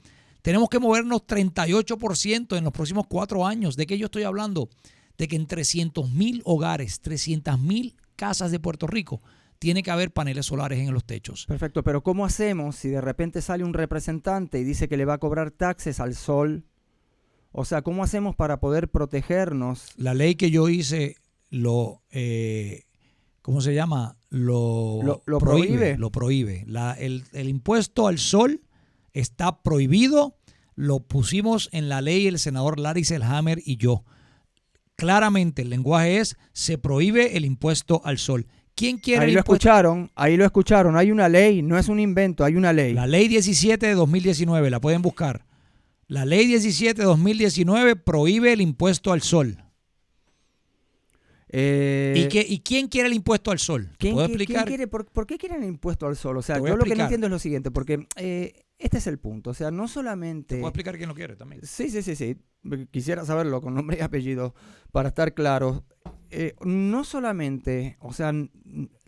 Tenemos que movernos 38% en los próximos 4 años. ¿De qué yo estoy hablando? De que en 300,000 hogares, 300,000 casas de Puerto Rico, tiene que haber paneles solares en los techos. Perfecto, pero ¿cómo hacemos si de repente sale un representante y dice que le va a cobrar taxes al sol? O sea, ¿cómo hacemos para poder protegernos? La ley que yo hice ¿cómo se llama? Lo prohíbe. Lo prohíbe. El impuesto al sol está prohibido. Lo pusimos en la ley el senador Larry Selhammer y yo. Claramente el lenguaje es, se prohíbe el impuesto al sol. ¿Quién quiere ahí el lo impuesto? Ahí lo escucharon. Hay una ley, no es un invento, hay una ley. La ley 17 de 2019, la pueden buscar. La ley 17 de 2019 prohíbe el impuesto al sol. ¿Y quién quiere el impuesto al sol? ¿Puedo explicar? ¿Por qué quieren el impuesto al sol? O sea, yo lo que no entiendo es lo siguiente, porque este es el punto. O sea, no solamente... ¿Te puedo explicar quién lo quiere también? Sí. Quisiera saberlo con nombre y apellido para estar claro. No solamente, o sea,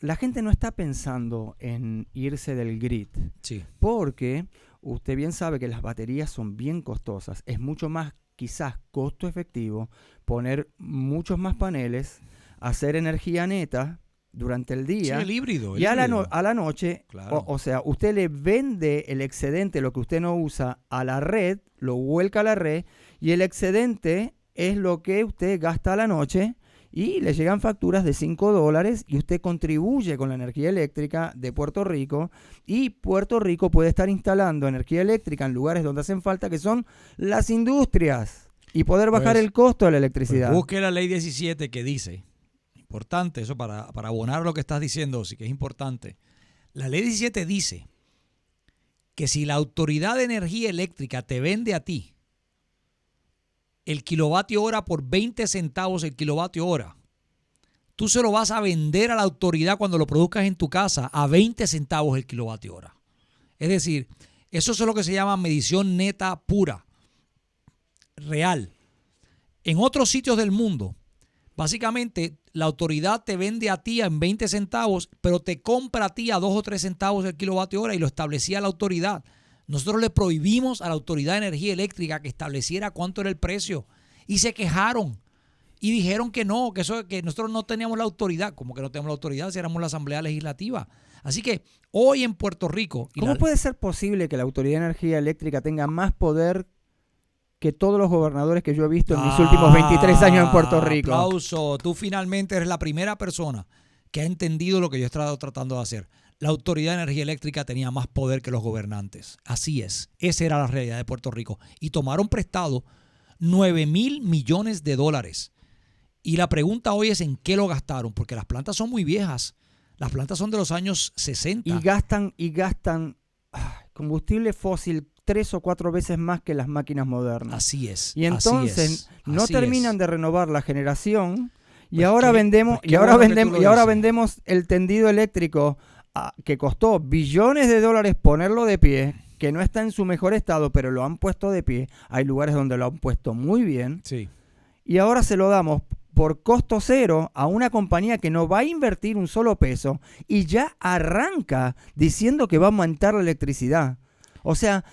la gente no está pensando en irse del grid. Sí. Porque usted bien sabe que las baterías son bien costosas. Es mucho más, quizás, costo efectivo poner muchos más paneles, hacer energía neta durante el día. Sí, el híbrido. Y a la noche, claro. o sea, usted le vende el excedente, lo que usted no usa, a la red, lo vuelca a la red, y el excedente es lo que usted gasta a la noche, y le llegan facturas de $5 y usted contribuye con la energía eléctrica de Puerto Rico, y Puerto Rico puede estar instalando energía eléctrica en lugares donde hacen falta, que son las industrias, y poder bajar el costo de la electricidad. Busque la ley 17 que dice, importante eso para abonar lo que estás diciendo, sí que es importante. La ley 17 dice que si la Autoridad de Energía Eléctrica te vende a ti el kilovatio hora por 20 centavos el kilovatio hora, tú se lo vas a vender a la autoridad cuando lo produzcas en tu casa a 20 centavos el kilovatio hora. Es decir, eso es lo que se llama medición neta pura, real. En otros sitios del mundo, básicamente la autoridad te vende a ti en 20 centavos, pero te compra a ti a 2 o 3 centavos el kilovatio hora, y lo establecía la autoridad. Nosotros le prohibimos a la Autoridad de Energía Eléctrica que estableciera cuánto era el precio, y se quejaron y dijeron que no, que nosotros no teníamos la autoridad. ¿Cómo que no tenemos la autoridad si éramos la Asamblea Legislativa? Así que hoy en Puerto Rico... ¿Cómo puede ser posible que la Autoridad de Energía Eléctrica tenga más poder que todos los gobernadores que yo he visto en mis últimos 23 años en Puerto Rico? Aplauso, tú finalmente eres la primera persona que ha entendido lo que yo he estado tratando de hacer. La Autoridad de Energía Eléctrica tenía más poder que los gobernantes. Así es. Esa era la realidad de Puerto Rico. Y tomaron prestado $9,000 millones. Y la pregunta hoy es en qué lo gastaron, porque las plantas son muy viejas. Las plantas son de los años 60. Y gastan combustible fósil 3 o 4 veces más que las máquinas modernas. Así es. Y entonces no terminan de renovar la generación. Y Pues ahora vendemos el tendido eléctrico que costó billones de dólares ponerlo de pie, que no está en su mejor estado, pero lo han puesto de pie. Hay lugares donde lo han puesto muy bien. Sí. Y ahora se lo damos por costo cero a una compañía que no va a invertir un solo peso y ya arranca diciendo que va a aumentar la electricidad. O sea,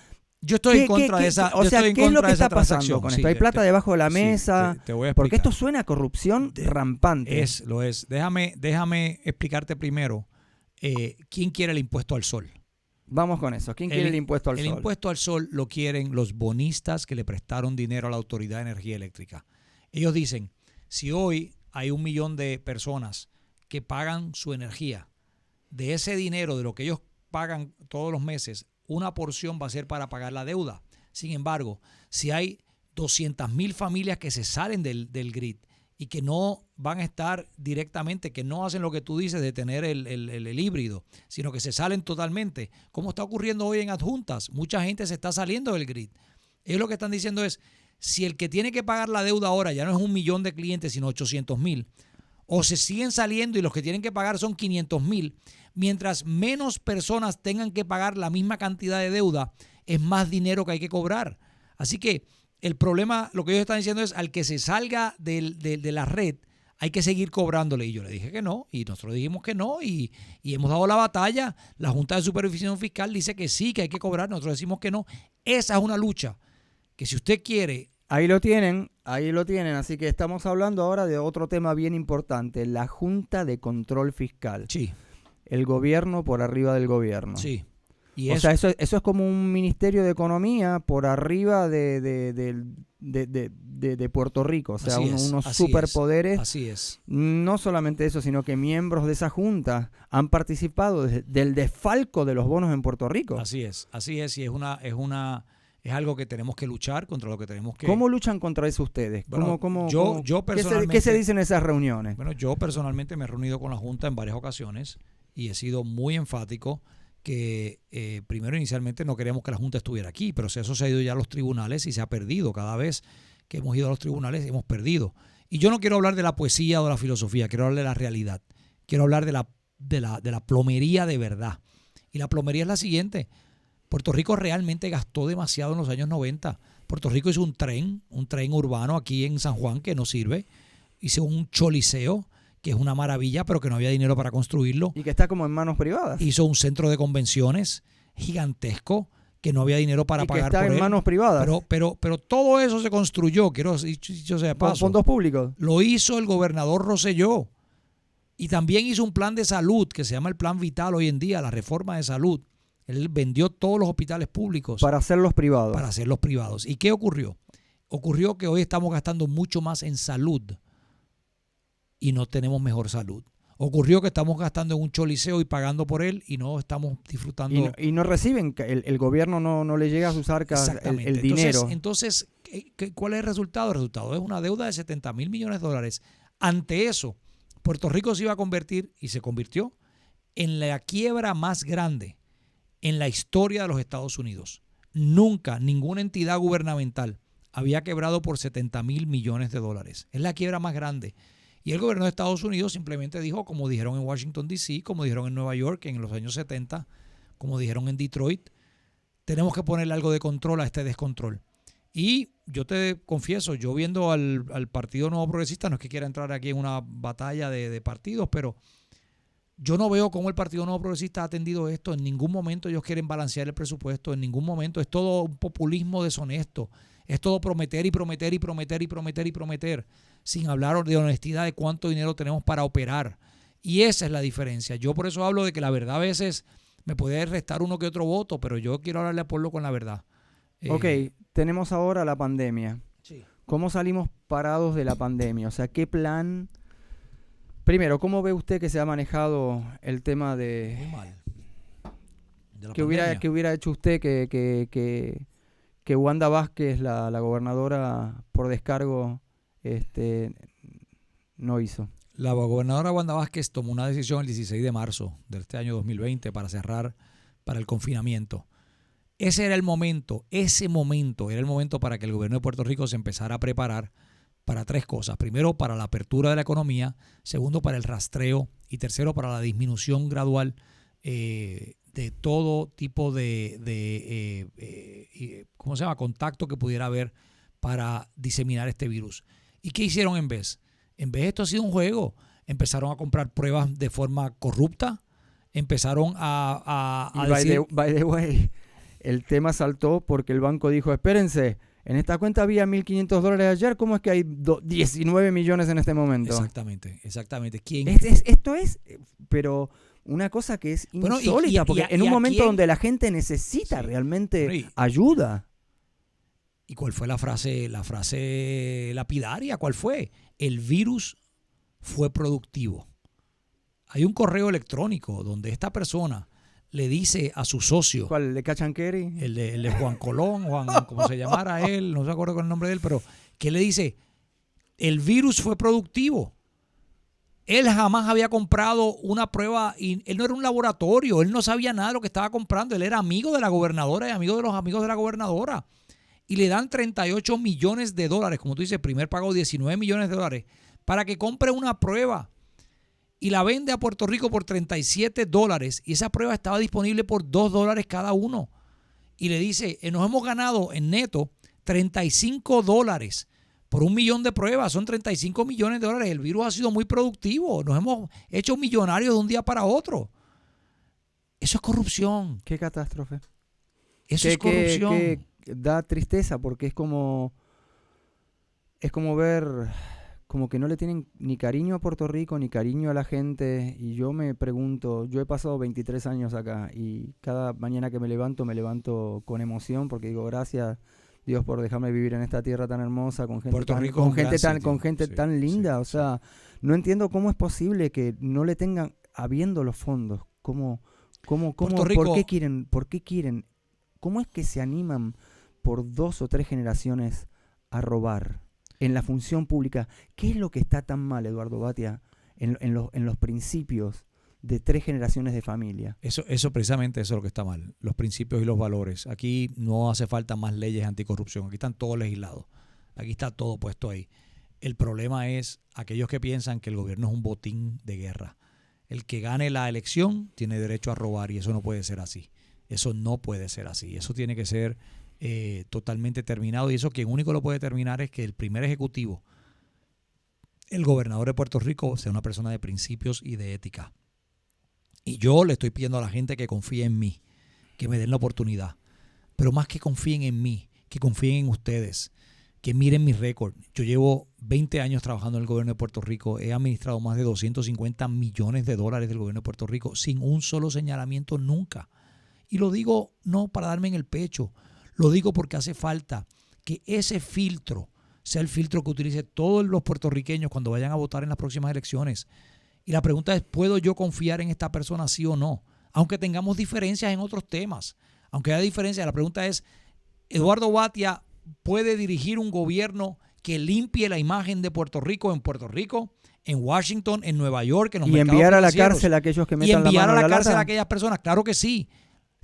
yo estoy en contra de esa o sea, ¿qué es lo que está pasando transacción? con esto? Sí, ¿Hay plata debajo de la mesa? Te voy a explicar. Porque esto suena a corrupción rampante. Lo es. Déjame explicarte primero quién quiere el impuesto al sol. Vamos con eso. ¿Quién quiere el impuesto al sol? El impuesto al sol lo quieren los bonistas que le prestaron dinero a la Autoridad de Energía Eléctrica. Ellos dicen, si hoy hay 1 millón de personas que pagan su energía, de ese dinero, de lo que ellos pagan todos los meses, una porción va a ser para pagar la deuda. Sin embargo, si hay 200,000 familias que se salen del grid y que no van a estar directamente, que no hacen lo que tú dices de tener el híbrido, sino que se salen totalmente, como está ocurriendo hoy en Adjuntas, mucha gente se está saliendo del grid. Ellos lo que están diciendo es, si el que tiene que pagar la deuda ahora ya no es 1 millón de clientes, sino 800,000, o se siguen saliendo y los que tienen que pagar son 500,000, mientras menos personas tengan que pagar la misma cantidad de deuda, es más dinero que hay que cobrar. Así que el problema, lo que ellos están diciendo es, al que se salga de la red, hay que seguir cobrándole. Y yo le dije que no, y nosotros dijimos que no, y hemos dado la batalla. La Junta de Supervisión Fiscal dice que sí, que hay que cobrar, nosotros decimos que no. Esa es una lucha que si usted quiere... Ahí lo tienen. Así que estamos hablando ahora de otro tema bien importante, la Junta de Control Fiscal. Sí. El gobierno por arriba del gobierno. Sí. Y o sea, eso es como un ministerio de economía por arriba de Puerto Rico. O sea, unos superpoderes. Así es. No solamente eso, sino que miembros de esa junta han participado del desfalco de los bonos en Puerto Rico. Así es. Y es algo que tenemos que luchar, contra lo que tenemos que... ¿Cómo luchan contra eso ustedes? Bueno, yo personalmente... ¿Qué se dice en esas reuniones? Bueno, yo personalmente me he reunido con la Junta en varias ocasiones y he sido muy enfático que primero inicialmente no queríamos que la Junta estuviera aquí, pero eso se ha ido ya a los tribunales y se ha perdido. Cada vez que hemos ido a los tribunales hemos perdido. Y yo no quiero hablar de la poesía o de la filosofía, quiero hablar de la realidad. Quiero hablar de la plomería de verdad. Y la plomería es la siguiente. Puerto Rico realmente gastó demasiado en los años 90. Puerto Rico hizo un tren urbano aquí en San Juan que no sirve. Hizo un choliseo, que es una maravilla, pero que no había dinero para construirlo. Y que está como en manos privadas. Hizo un centro de convenciones gigantesco, que no había dinero para pagar por él. Y que está en manos privadas. Pero todo eso se construyó, quiero dicho sea de paso. ¿Con fondos públicos? Lo hizo el gobernador Rosselló. Y también hizo un plan de salud, que se llama el Plan Vital hoy en día, la reforma de salud. Él vendió todos los hospitales públicos. Para hacerlos privados. Para hacerlos privados. ¿Y qué ocurrió? Ocurrió que hoy estamos gastando mucho más en salud y no tenemos mejor salud. Ocurrió que estamos gastando en un choliseo y pagando por él y no estamos disfrutando. Y no reciben, el gobierno no le llega a sus arcas el dinero. Entonces, ¿cuál es el resultado? El resultado es una deuda de 70,000 millones de dólares. Ante eso, Puerto Rico se iba a convertir, y se convirtió, en la quiebra más grande en la historia de los Estados Unidos. Nunca ninguna entidad gubernamental había quebrado por 70,000 millones de dólares. Es la quiebra más grande. Y el gobierno de Estados Unidos simplemente dijo, como dijeron en Washington, D.C., como dijeron en Nueva York en los años 70, como dijeron en Detroit, tenemos que ponerle algo de control a este descontrol. Y yo te confieso, yo viendo al Partido Nuevo Progresista, no es que quiera entrar aquí en una batalla de partidos, pero yo no veo cómo el Partido Nuevo Progresista ha atendido esto. En ningún momento ellos quieren balancear el presupuesto, en ningún momento. Es todo un populismo deshonesto. Es todo prometer y prometer y prometer y prometer y prometer, sin hablar de honestidad de cuánto dinero tenemos para operar. Y esa es la diferencia. Yo por eso hablo de que la verdad a veces me puede restar uno que otro voto, pero yo quiero hablarle a Pueblo con la verdad. Ok, tenemos ahora la pandemia. Sí. ¿Cómo salimos parados de la pandemia? O sea, ¿qué plan? Primero, ¿cómo ve usted que se ha manejado el tema de... Muy mal. ¿Qué hubiera hecho usted que Wanda Vázquez, la gobernadora por descargo, no hizo? La gobernadora Wanda Vázquez tomó una decisión el 16 de marzo de este año 2020 para cerrar para el confinamiento. Ese era el momento, era el momento para que el gobierno de Puerto Rico se empezara a preparar para 3 cosas. Primero, para la apertura de la economía. Segundo, para el rastreo. Y tercero, para la disminución gradual de todo tipo ¿cómo se llama? Contacto que pudiera haber para diseminar este virus. ¿Y qué hicieron en vez? En vez de esto ha sido un juego. Empezaron a comprar pruebas de forma corrupta. Empezaron a decir... By the way, el tema saltó porque el banco dijo, espérense, en esta cuenta había $1.500 ayer, ¿cómo es que hay 19 millones en este momento? Exactamente. ¿Quién? Esto es, pero una cosa que es insólita, porque en un momento donde la gente necesita realmente ayuda. ¿Y cuál fue la frase lapidaria? ¿Cuál fue? El virus fue productivo. Hay un correo electrónico donde esta persona le dice a su socio. ¿Cuál? ¿El de Cachanqueri? El de Juan Colón, como se llamara él, no se acuerdo con el nombre de él, pero que le dice, el virus fue productivo. Él jamás había comprado una prueba, y él no era un laboratorio, él no sabía nada de lo que estaba comprando, él era amigo de la gobernadora y amigo de los amigos de la gobernadora. Y le dan $38 millones, como tú dices, primer pago $19 millones, para que compre una prueba. Y la vende a Puerto Rico por $37 y esa prueba estaba disponible por $2 cada uno. Y le dice, nos hemos ganado en neto $35 por 1 millón de pruebas, son $35 millones. El virus ha sido muy productivo, nos hemos hecho millonarios de un día para otro. Eso es corrupción. Qué catástrofe. Eso es corrupción. Que da tristeza porque es como ver... como que no le tienen ni cariño a Puerto Rico, ni cariño a la gente. Y yo me pregunto, yo he pasado 23 años acá y cada mañana que me levanto con emoción porque digo, gracias Dios por dejarme vivir en esta tierra tan hermosa, con gente tan linda. O sea, no entiendo cómo es posible que no le tengan, habiendo los fondos, ¿por qué quieren? ¿Cómo es que se animan por 2 o 3 generaciones a robar? En la función pública, ¿qué es lo que está tan mal, Eduardo Batia, en los principios de 3 generaciones de familia? Eso precisamente eso es lo que está mal, los principios y los valores. Aquí no hace falta más leyes anticorrupción, aquí están todos legislados, aquí está todo puesto ahí. El problema es aquellos que piensan que el gobierno es un botín de guerra. El que gane la elección tiene derecho a robar y eso no puede ser así. Eso no puede ser así, eso tiene que ser... totalmente terminado, y eso quien único lo puede terminar es que el primer ejecutivo, el gobernador de Puerto Rico, sea una persona de principios y de ética. Y yo le estoy pidiendo a la gente que confíe en mí, que me den la oportunidad, pero más que confíen en mí, que confíen en ustedes, que miren mi récord. Yo llevo 20 años trabajando en el gobierno de Puerto Rico, he administrado más de $250 millones del gobierno de Puerto Rico sin un solo señalamiento nunca. Y lo digo no para darme en el pecho, lo digo porque hace falta que ese filtro sea el filtro que utilice todos los puertorriqueños cuando vayan a votar en las próximas elecciones. Y la pregunta es, ¿puedo yo confiar en esta persona sí o no? Aunque tengamos diferencias en otros temas. Aunque haya diferencias, la pregunta es, ¿Eduardo Batia puede dirigir un gobierno que limpie la imagen de Puerto Rico, en Washington, en Nueva York, en los mercados enviar a la financieros? cárcel a aquellos que metan Y enviar la mano a la en la cárcel lata? a aquellas personas, claro que sí.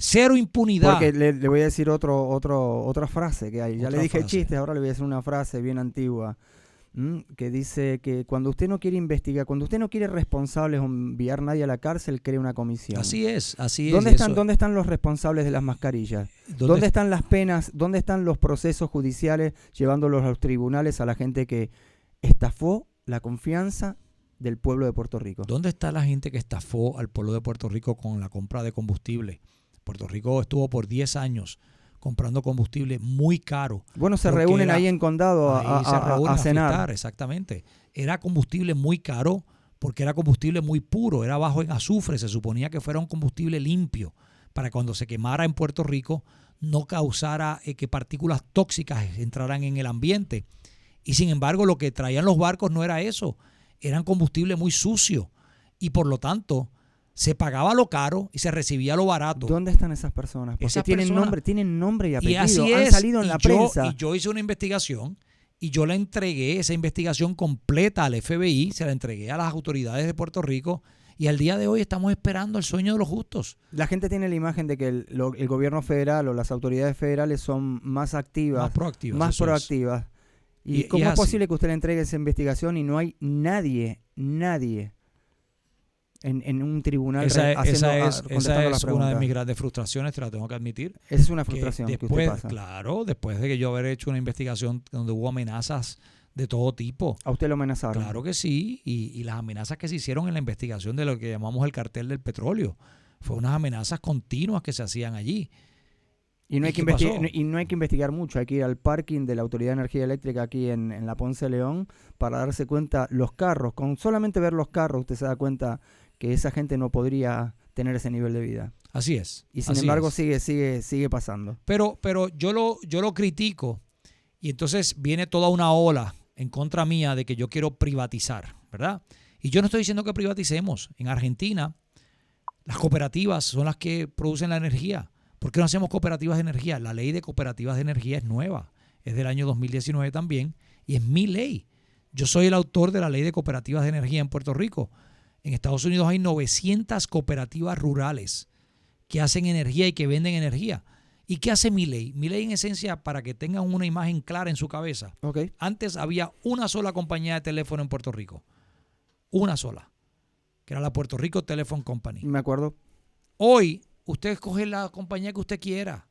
Cero impunidad. Porque le voy a decir otra frase que hay. Ya Otra le dije frase. chistes, ahora le voy a decir una frase bien antigua. Que dice que cuando usted no quiere investigar, cuando usted no quiere responsables o enviar a nadie a la cárcel, cree una comisión. Así es. ¿Dónde están los responsables de las mascarillas? ¿Dónde están las penas? ¿Dónde están los procesos judiciales llevándolos a los tribunales a la gente que estafó la confianza del pueblo de Puerto Rico? ¿Dónde está la gente que estafó al pueblo de Puerto Rico con la compra de combustible? Puerto Rico estuvo por 10 años comprando combustible muy caro. Bueno, se reúnen ahí en Condado a cenar. Fritar, exactamente. Era combustible muy caro porque era combustible muy puro, era bajo en azufre, se suponía que fuera un combustible limpio para cuando se quemara en Puerto Rico no causara que partículas tóxicas entraran en el ambiente. Y sin embargo, lo que traían los barcos no era eso, eran combustible muy sucio y por lo tanto se pagaba lo caro y se recibía lo barato. ¿Dónde están esas personas? Porque tienen nombre y apellido. Y así han salido en la prensa. Y yo hice una investigación y yo le entregué esa investigación completa al FBI, se la entregué a las autoridades de Puerto Rico y al día de hoy estamos esperando el sueño de los justos. La gente tiene la imagen de que el gobierno federal o las autoridades federales son más activas, más proactivas. ¿Y cómo es posible que usted le entregue esa investigación y no hay nadie en un tribunal Esa contestando es las una de preguntas. mis grandes frustraciones, te la tengo que admitir. Esa es una frustración que después, usted pasa. claro, después de que yo haber hecho una investigación donde hubo amenazas de todo tipo. ¿A usted lo amenazaron? Claro que sí, y las amenazas que se hicieron en la investigación de lo que llamamos el cartel del petróleo, fue unas amenazas continuas que se hacían allí. Y no hay que qué pasó? no hay que investigar mucho, hay que ir al parking de la Autoridad de Energía Eléctrica aquí en la Ponce de León para darse cuenta los carros. Con solamente ver los carros usted se da cuenta que esa gente no podría tener ese nivel de vida. Así es. Y sin así embargo es. sigue pasando. Pero yo lo critico y entonces viene toda una ola en contra mía de que yo quiero privatizar, ¿verdad? Y yo no estoy diciendo que privaticemos. En Argentina, las cooperativas son las que producen la energía. ¿Por qué no hacemos cooperativas de energía? La ley de cooperativas de energía es nueva, es del año 2019 también, y es mi ley. Yo soy el autor de la ley de cooperativas de energía en Puerto Rico. En Estados Unidos hay 900 cooperativas rurales que hacen energía y que venden energía. ¿Y qué hace mi ley? Mi ley, en esencia, para que tengan una imagen clara en su cabeza. Okay. Antes había una sola compañía de teléfono en Puerto Rico. Una sola, que era la Puerto Rico Telephone Company. Me acuerdo. Hoy, usted escoge la compañía que usted quiera.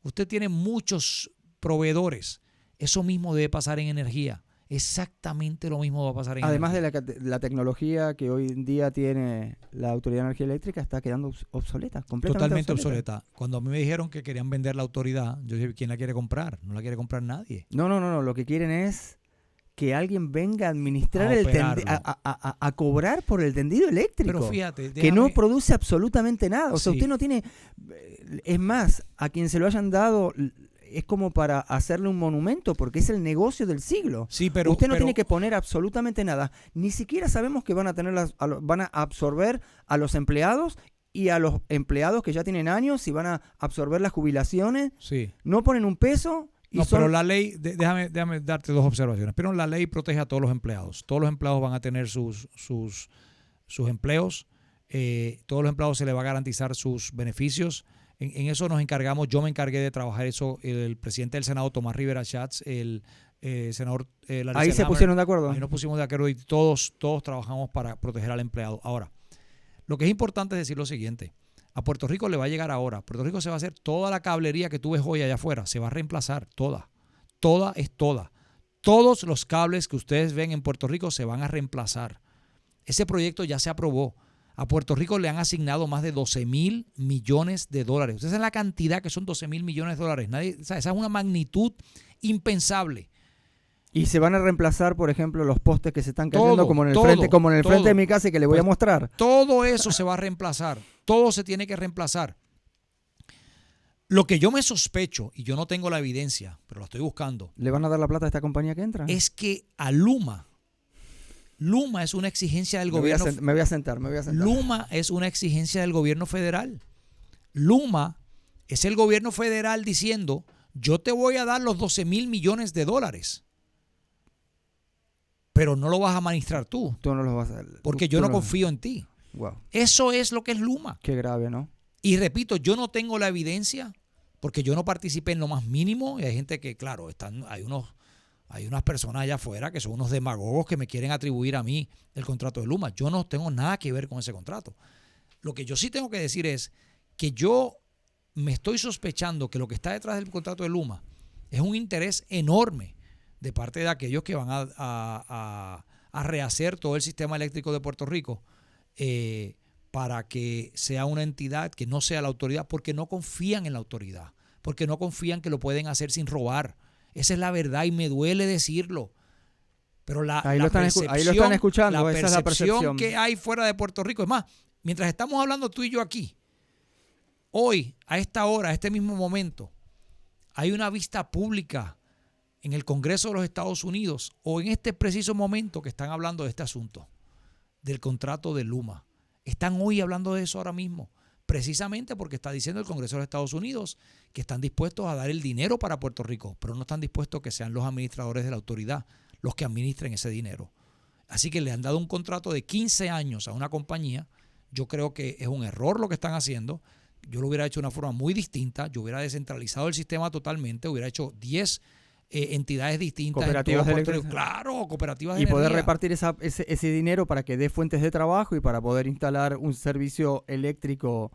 Usted tiene muchos proveedores. Eso mismo debe pasar en energía. Exactamente lo mismo va a pasar en Además energía. de la tecnología que hoy en día tiene la Autoridad de Energía Eléctrica, está quedando obsoleta, completamente Totalmente obsoleta. Cuando a mí me dijeron que querían vender la autoridad, yo dije, ¿quién la quiere comprar? No la quiere comprar nadie. No. Lo que quieren es que alguien venga a administrar a cobrar por el tendido eléctrico. Pero fíjate, que no produce absolutamente nada. O sea, Sí. usted no tiene... Es más, a quien se lo hayan dado es como para hacerle un monumento, porque es el negocio del siglo. Sí, pero usted no tiene que poner absolutamente nada. Ni siquiera sabemos que van a tener van a absorber a los empleados y a los empleados que ya tienen años y van a absorber las jubilaciones. Sí. No ponen un peso. Pero la ley, déjame darte dos observaciones. Pero la ley protege a todos los empleados. Todos los empleados van a tener sus empleos. Todos los empleados se les va a garantizar sus beneficios. En eso nos encargamos. Yo me encargué de trabajar eso. El presidente del Senado, Tomás Rivera Schatz, el senador Larissa Ahí se Hammer, pusieron de acuerdo. Ahí nos pusimos de acuerdo y todos trabajamos para proteger al empleado. Ahora, lo que es importante es decir lo siguiente. A Puerto Rico le va a llegar ahora. Puerto Rico se va a hacer toda la cablería que tú ves hoy allá afuera. Se va a reemplazar toda. Toda es toda. Todos los cables que ustedes ven en Puerto Rico se van a reemplazar. Ese proyecto ya se aprobó. A Puerto Rico le han asignado más de $12,000 millones. Ustedes saben la cantidad que son $12,000 millones. Esa es una magnitud impensable. Y se van a reemplazar, por ejemplo, los postes que se están cayendo Todo, como en el frente de mi casa y que le voy a mostrar. Todo eso se va a reemplazar. Todo se tiene que reemplazar. Lo que yo me sospecho, y yo no tengo la evidencia, pero lo estoy buscando. ¿Le van a dar la plata a esta compañía que entra? Es que a Luma es una exigencia del gobierno. Me voy a sentar. Luma es una exigencia del gobierno federal. Luma es el gobierno federal diciendo, yo te voy a dar los $12,000 millones. Pero no lo vas a administrar tú. Tú no lo vas a hacer. Porque yo no confío en ti. Wow. Eso es lo que es Luma. Qué grave, ¿no? Y repito, yo no tengo la evidencia porque yo no participé en lo más mínimo. Y hay gente que, claro, hay unas personas allá afuera que son unos demagogos que me quieren atribuir a mí el contrato de Luma. Yo no tengo nada que ver con ese contrato. Lo que yo sí tengo que decir es que yo me estoy sospechando que lo que está detrás del contrato de Luma es un interés enorme de parte de aquellos que van a rehacer todo el sistema eléctrico de Puerto Rico para que sea una entidad que no sea la autoridad, porque no confían en la autoridad, porque no confían que lo pueden hacer sin robar. Esa es la verdad y me duele decirlo. Pero ahí lo están escuchando, esa es la percepción que hay fuera de Puerto Rico. Es más, mientras estamos hablando tú y yo aquí, hoy, a esta hora, a este mismo momento, hay una vista pública en el Congreso de los Estados Unidos o en este preciso momento que están hablando de este asunto, del contrato de Luma. Están hoy hablando de eso ahora mismo, precisamente porque está diciendo el Congreso de los Estados Unidos que están dispuestos a dar el dinero para Puerto Rico, pero no están dispuestos a que sean los administradores de la autoridad los que administren ese dinero. Así que le han dado un contrato de 15 años a una compañía. Yo creo que es un error lo que están haciendo. Yo lo hubiera hecho de una forma muy distinta. Yo hubiera descentralizado el sistema totalmente, hubiera hecho 10 entidades distintas. Cooperativas en todo de Puerto Rico. electricidad. Claro, cooperativas de Y energía. poder repartir ese dinero para que dé fuentes de trabajo y para poder instalar un servicio eléctrico,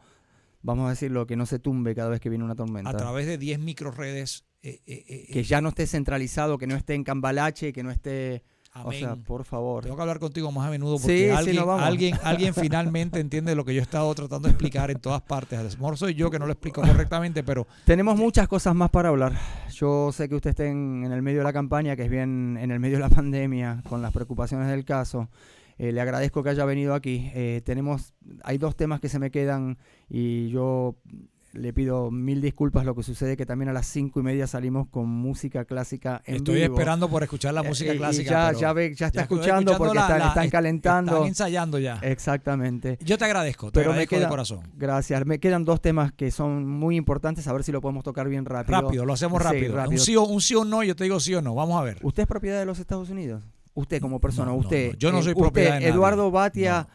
vamos a decirlo, que no se tumbe cada vez que viene una tormenta. A través de 10 microredes. Que ya no esté centralizado, que no esté en Cambalache, que no esté... Amén. O sea, por favor. Tengo que hablar contigo más a menudo porque Sí, nos vamos. alguien finalmente entiende lo que yo he estado tratando de explicar en todas partes. A lo mejor soy yo que no lo explico correctamente, pero... Tenemos muchas cosas más para hablar. Yo sé que usted está en el medio de la campaña, que es bien en el medio de la pandemia, con las preocupaciones del caso. Le agradezco que haya venido aquí. Hay 2 temas que se me quedan y yo le pido 1000 disculpas. Lo que sucede que también a las 5:30 salimos con música clásica en Estoy vivo. esperando por escuchar la música clásica. Ya está escuchando porque están calentando. Están ensayando ya. Exactamente. Yo te agradezco, Pero de corazón. Gracias. Me quedan 2 temas que son muy importantes. A ver si lo podemos tocar bien rápido. Rápido, lo hacemos rápido. Sí, Un sí o no, yo te digo sí o no. Vamos a ver. ¿Usted es propiedad de los Estados Unidos? Usted como persona, No, usted. yo no soy propiedad de nadie. Eduardo Batia,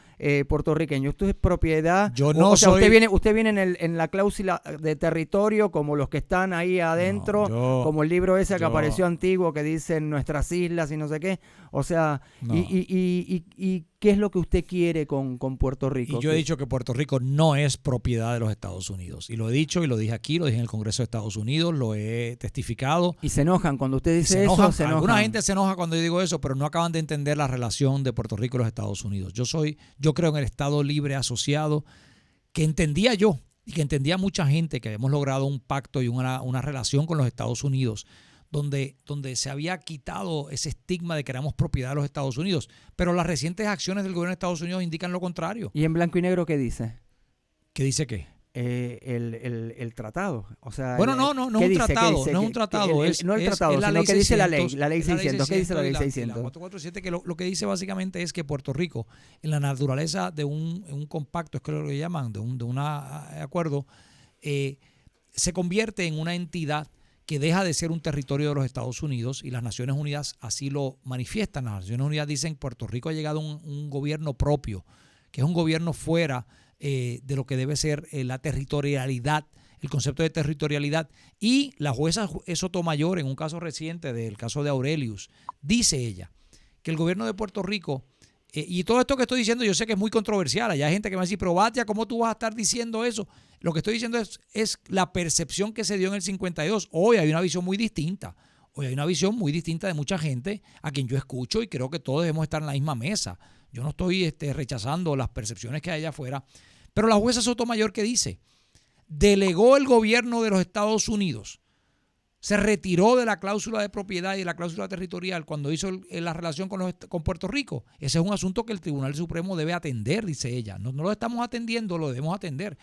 puertorriqueño. Usted es propiedad. Yo no o sea, soy. Usted viene en la cláusula de territorio, como los que están ahí adentro, como el libro ese que apareció antiguo que dice nuestras islas y no sé qué. O sea, No. y ¿qué es lo que usted quiere con Puerto Rico? Y yo he dicho que Puerto Rico no es propiedad de los Estados Unidos. Y lo he dicho y lo dije aquí, lo dije en el Congreso de Estados Unidos, lo he testificado. Y se enojan cuando usted dice se eso. enojan. Se enojan. Alguna gente se enoja cuando yo digo eso, pero no acaban de entender la relación de Puerto Rico y los Estados Unidos. Yo creo en el Estado libre asociado, que entendía yo y que entendía mucha gente que habíamos logrado un pacto y una relación con los Estados Unidos donde se había quitado ese estigma de que éramos propiedad de los Estados Unidos. Pero las recientes acciones del gobierno de Estados Unidos indican lo contrario. ¿Y en blanco y negro qué dice? ¿Qué dice qué? El tratado. O sea, bueno, no es un tratado. No es un tratado. No el tratado, la sino ley que dice la 600, ley 600. ¿Qué dice la ley 600? La 447, que lo que dice básicamente es que Puerto Rico, en la naturaleza de un compacto, es que lo que llaman, de un acuerdo, se convierte en una entidad que deja de ser un territorio de los Estados Unidos, y las Naciones Unidas así lo manifiestan. Las Naciones Unidas dicen que Puerto Rico ha llegado a un gobierno propio, que es un gobierno fuera de lo que debe ser la territorialidad, el concepto de territorialidad. Y la jueza Sotomayor, en un caso reciente del caso de Aurelius, dice ella que el gobierno de Puerto Rico, y todo esto que estoy diciendo yo sé que es muy controversial, hay gente que me va a decir, pero Batia, ¿cómo tú vas a estar diciendo eso? Lo que estoy diciendo es la percepción que se dio en el 52. Hoy hay una visión muy distinta. Hoy hay una visión muy distinta de mucha gente a quien yo escucho, y creo que todos debemos estar en la misma mesa. Yo no estoy rechazando las percepciones que hay allá afuera. Pero la jueza Sotomayor, ¿qué dice? Delegó el gobierno de los Estados Unidos, se retiró de la cláusula de propiedad y de la cláusula territorial cuando hizo la relación con Puerto Rico. Ese es un asunto que el Tribunal Supremo debe atender, dice ella. No lo estamos atendiendo, lo debemos atender.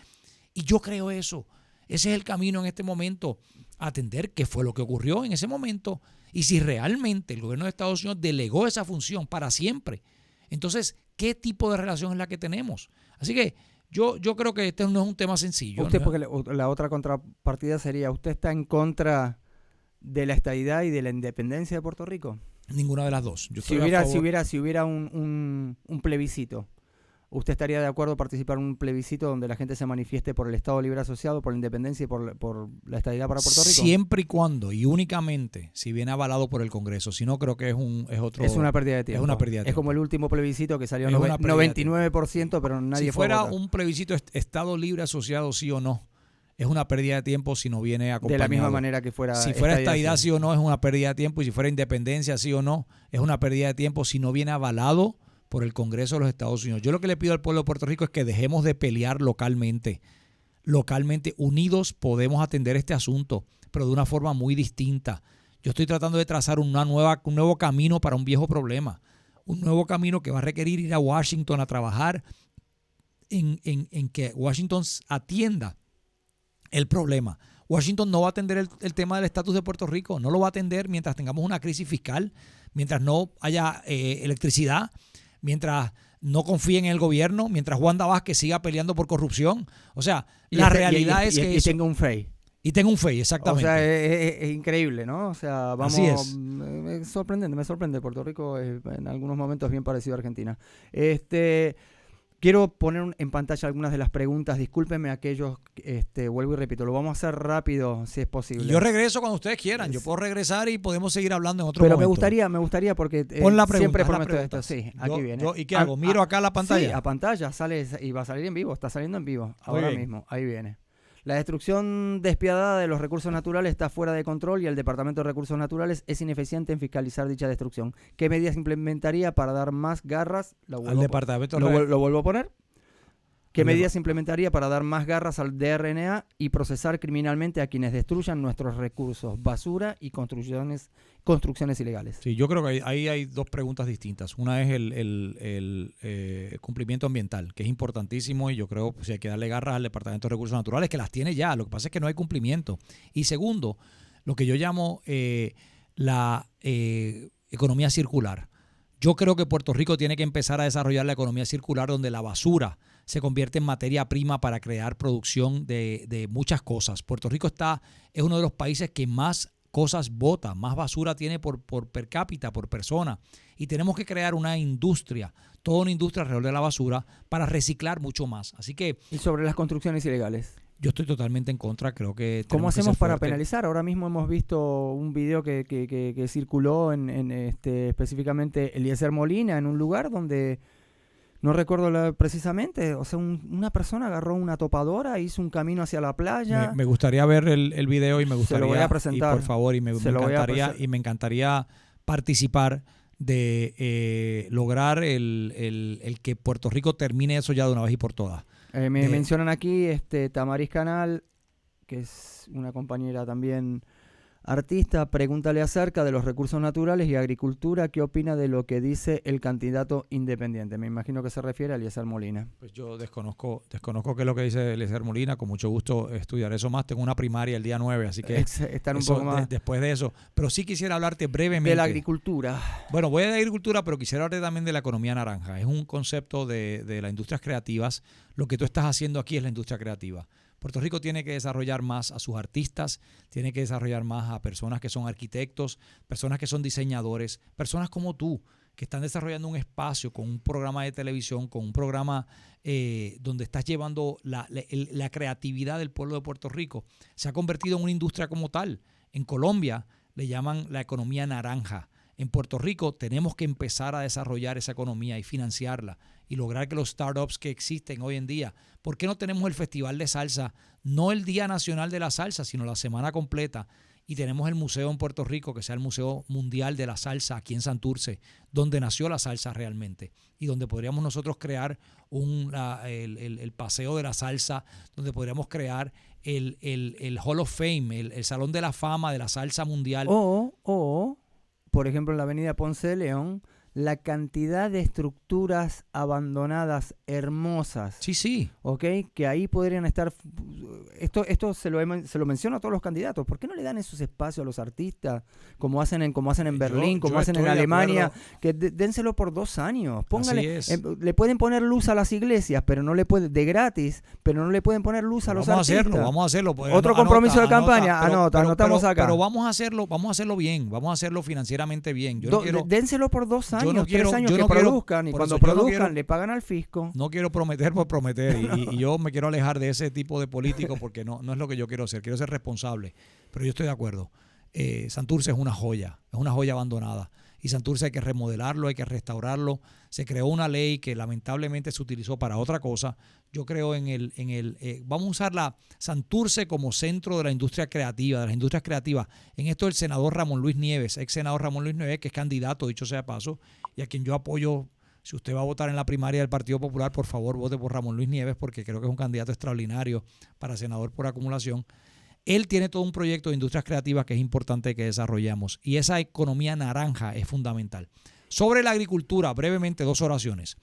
Y yo creo eso. Ese es el camino en este momento, atender qué fue lo que ocurrió en ese momento. Y si realmente el gobierno de Estados Unidos delegó esa función para siempre, entonces, ¿qué tipo de relación es la que tenemos? Así que yo creo que este no es un tema sencillo. Usted, ¿no? porque la otra contrapartida sería, ¿usted está en contra de la estadidad y de la independencia de Puerto Rico? Ninguna de las dos. Si hubiera un plebiscito, ¿usted estaría de acuerdo en participar en un plebiscito donde la gente se manifieste por el Estado Libre Asociado, por la independencia y por la estadidad para Puerto Rico? Siempre y cuando, y únicamente, si viene avalado por el Congreso. Si no, creo que es otro... Es una pérdida de tiempo. Es una pérdida de tiempo. Es como el último plebiscito que salió 99%, pero nadie si fue fuera a votar. Un plebiscito Estado Libre Asociado, sí o no, es una pérdida de tiempo si no viene acompañado. De la misma manera que fuera... Si fuera estadidad, sí o no, es una pérdida de tiempo. Y si fuera independencia, sí o no, es una pérdida de tiempo si no viene avalado por el Congreso de los Estados Unidos. Yo lo que le pido al pueblo de Puerto Rico es que dejemos de pelear localmente. Localmente, unidos, podemos atender este asunto, pero de una forma muy distinta. Yo estoy tratando de trazar un nuevo camino para un viejo problema. Un nuevo camino que va a requerir ir a Washington a trabajar en que Washington atienda el problema. Washington no va a atender el tema del estatus de Puerto Rico. No lo va a atender mientras tengamos una crisis fiscal, mientras no haya electricidad, mientras no confíen en el gobierno, mientras Wanda Vázquez siga peleando por corrupción. O sea, la realidad es que... Y tenga un FEI. Y tenga un FEI, exactamente. O sea, es increíble, ¿no? O sea, vamos... Así es. Me sorprende. Puerto Rico es en algunos momentos bien parecido a Argentina. Quiero poner en pantalla algunas de las preguntas. Discúlpenme aquellos, vuelvo y repito, lo vamos a hacer rápido si es posible. Yo regreso cuando ustedes quieran. Yo puedo regresar y podemos seguir hablando en otro Pero momento. me gustaría porque Pon la pregunta, siempre haz la prometo pregunta. esto. Sí, aquí viene. ¿Y qué hago? ¿Miro acá la pantalla? Sí, a pantalla sale y va a salir en vivo. Está saliendo en vivo ahora mismo. Ahí viene. La destrucción despiadada de los recursos naturales está fuera de control y el Departamento de Recursos Naturales es ineficiente en fiscalizar dicha destrucción. ¿Qué medidas implementaría para dar más garras? Al Departamento ¿Lo vuelvo a poner? ¿Qué medidas implementaría para dar más garras al DRNA y procesar criminalmente a quienes destruyan nuestros recursos, basura y construcciones ilegales? Sí, yo creo que ahí hay dos preguntas distintas. Una es el cumplimiento ambiental, que es importantísimo y yo creo que si hay que darle garras al Departamento de Recursos Naturales, que las tiene ya. Lo que pasa es que no hay cumplimiento. Y segundo, lo que yo llamo la economía circular. Yo creo que Puerto Rico tiene que empezar a desarrollar la economía circular donde la basura se convierte en materia prima para crear producción de muchas cosas. Puerto Rico es uno de los países que más cosas bota, más basura tiene por per cápita, por persona. Y tenemos que crear una industria, toda una industria alrededor de la basura para reciclar mucho más. Así que... ¿Y sobre las construcciones ilegales? Yo estoy totalmente en contra, creo que... ¿Cómo hacemos para penalizar? Ahora mismo hemos visto un video que circuló específicamente Eliezer Molina en un lugar donde, no recuerdo precisamente, o sea, una persona agarró una topadora, hizo un camino hacia la playa. Me gustaría ver el video y me gustaría... Se lo voy a presentar. Y por favor, me encantaría participar de lograr el que Puerto Rico termine eso ya de una vez y por todas. Me mencionan aquí Tamaris Canal, que es una compañera también artista. Pregúntale acerca de los recursos naturales y agricultura. ¿Qué opina de lo que dice el candidato independiente? Me imagino que se refiere a Eliezer Molina. Pues yo desconozco qué es lo que dice Eliezer Molina. Con mucho gusto estudiaré eso más. Tengo una primaria el día 9, así que están un poco más después de eso. Pero sí quisiera hablarte brevemente de la agricultura. Bueno, voy a la agricultura, pero quisiera hablarte también de la economía naranja. Es un concepto de las industrias creativas. Lo que tú estás haciendo aquí es la industria creativa. Puerto Rico tiene que desarrollar más a sus artistas, tiene que desarrollar más a personas que son arquitectos, personas que son diseñadores, personas como tú, que están desarrollando un espacio con un programa de televisión, con un programa donde estás llevando la creatividad del pueblo de Puerto Rico. Se ha convertido en una industria como tal. En Colombia le llaman la economía naranja. En Puerto Rico tenemos que empezar a desarrollar esa economía y financiarla y lograr que los startups que existen hoy en día, ¿por qué no tenemos el Festival de Salsa? No el Día Nacional de la Salsa, sino la semana completa. Y tenemos el museo en Puerto Rico, que sea el Museo Mundial de la Salsa aquí en Santurce, donde nació la salsa realmente y donde podríamos nosotros crear el Paseo de la Salsa, donde podríamos crear el Hall of Fame, el Salón de la Fama de la Salsa Mundial. Por ejemplo, en la avenida Ponce de León, la cantidad de estructuras abandonadas hermosas. Sí. ¿Ok? Que ahí podrían estar... Esto se lo menciono a todos los candidatos. ¿Por qué no le dan esos espacios a los artistas? Como hacen en Berlín, como hacen en Alemania. Que dénselo por 2 años. Póngale, le pueden poner luz a las iglesias, pero no le pueden, de gratis, pero no le pueden poner luz a los artistas. Vamos a hacerlo. Pues, otro compromiso de campaña. Anotamos acá. Pero vamos a hacerlo bien. Vamos a hacerlo financieramente bien. Dénselo por 2 años. 3 años que produzcan y cuando produzcan le pagan al fisco. No quiero prometer por prometer y yo me quiero alejar de ese tipo de políticos porque no es lo que yo quiero ser responsable, pero yo estoy de acuerdo. Santurce es una joya abandonada y Santurce hay que remodelarlo, hay que restaurarlo. Se creó una ley que lamentablemente se utilizó para otra cosa. Yo creo vamos a usar la Santurce como centro de la industria creativa, de las industrias creativas. En esto el senador Ramón Luis Nieves, ex senador Ramón Luis Nieves, que es candidato, dicho sea de paso, y a quien yo apoyo. Si usted va a votar en la primaria del Partido Popular, por favor vote por Ramón Luis Nieves porque creo que es un candidato extraordinario para senador por acumulación. Él tiene todo un proyecto de industrias creativas que es importante que desarrollemos y esa economía naranja es fundamental. Sobre la agricultura, brevemente 2 oraciones.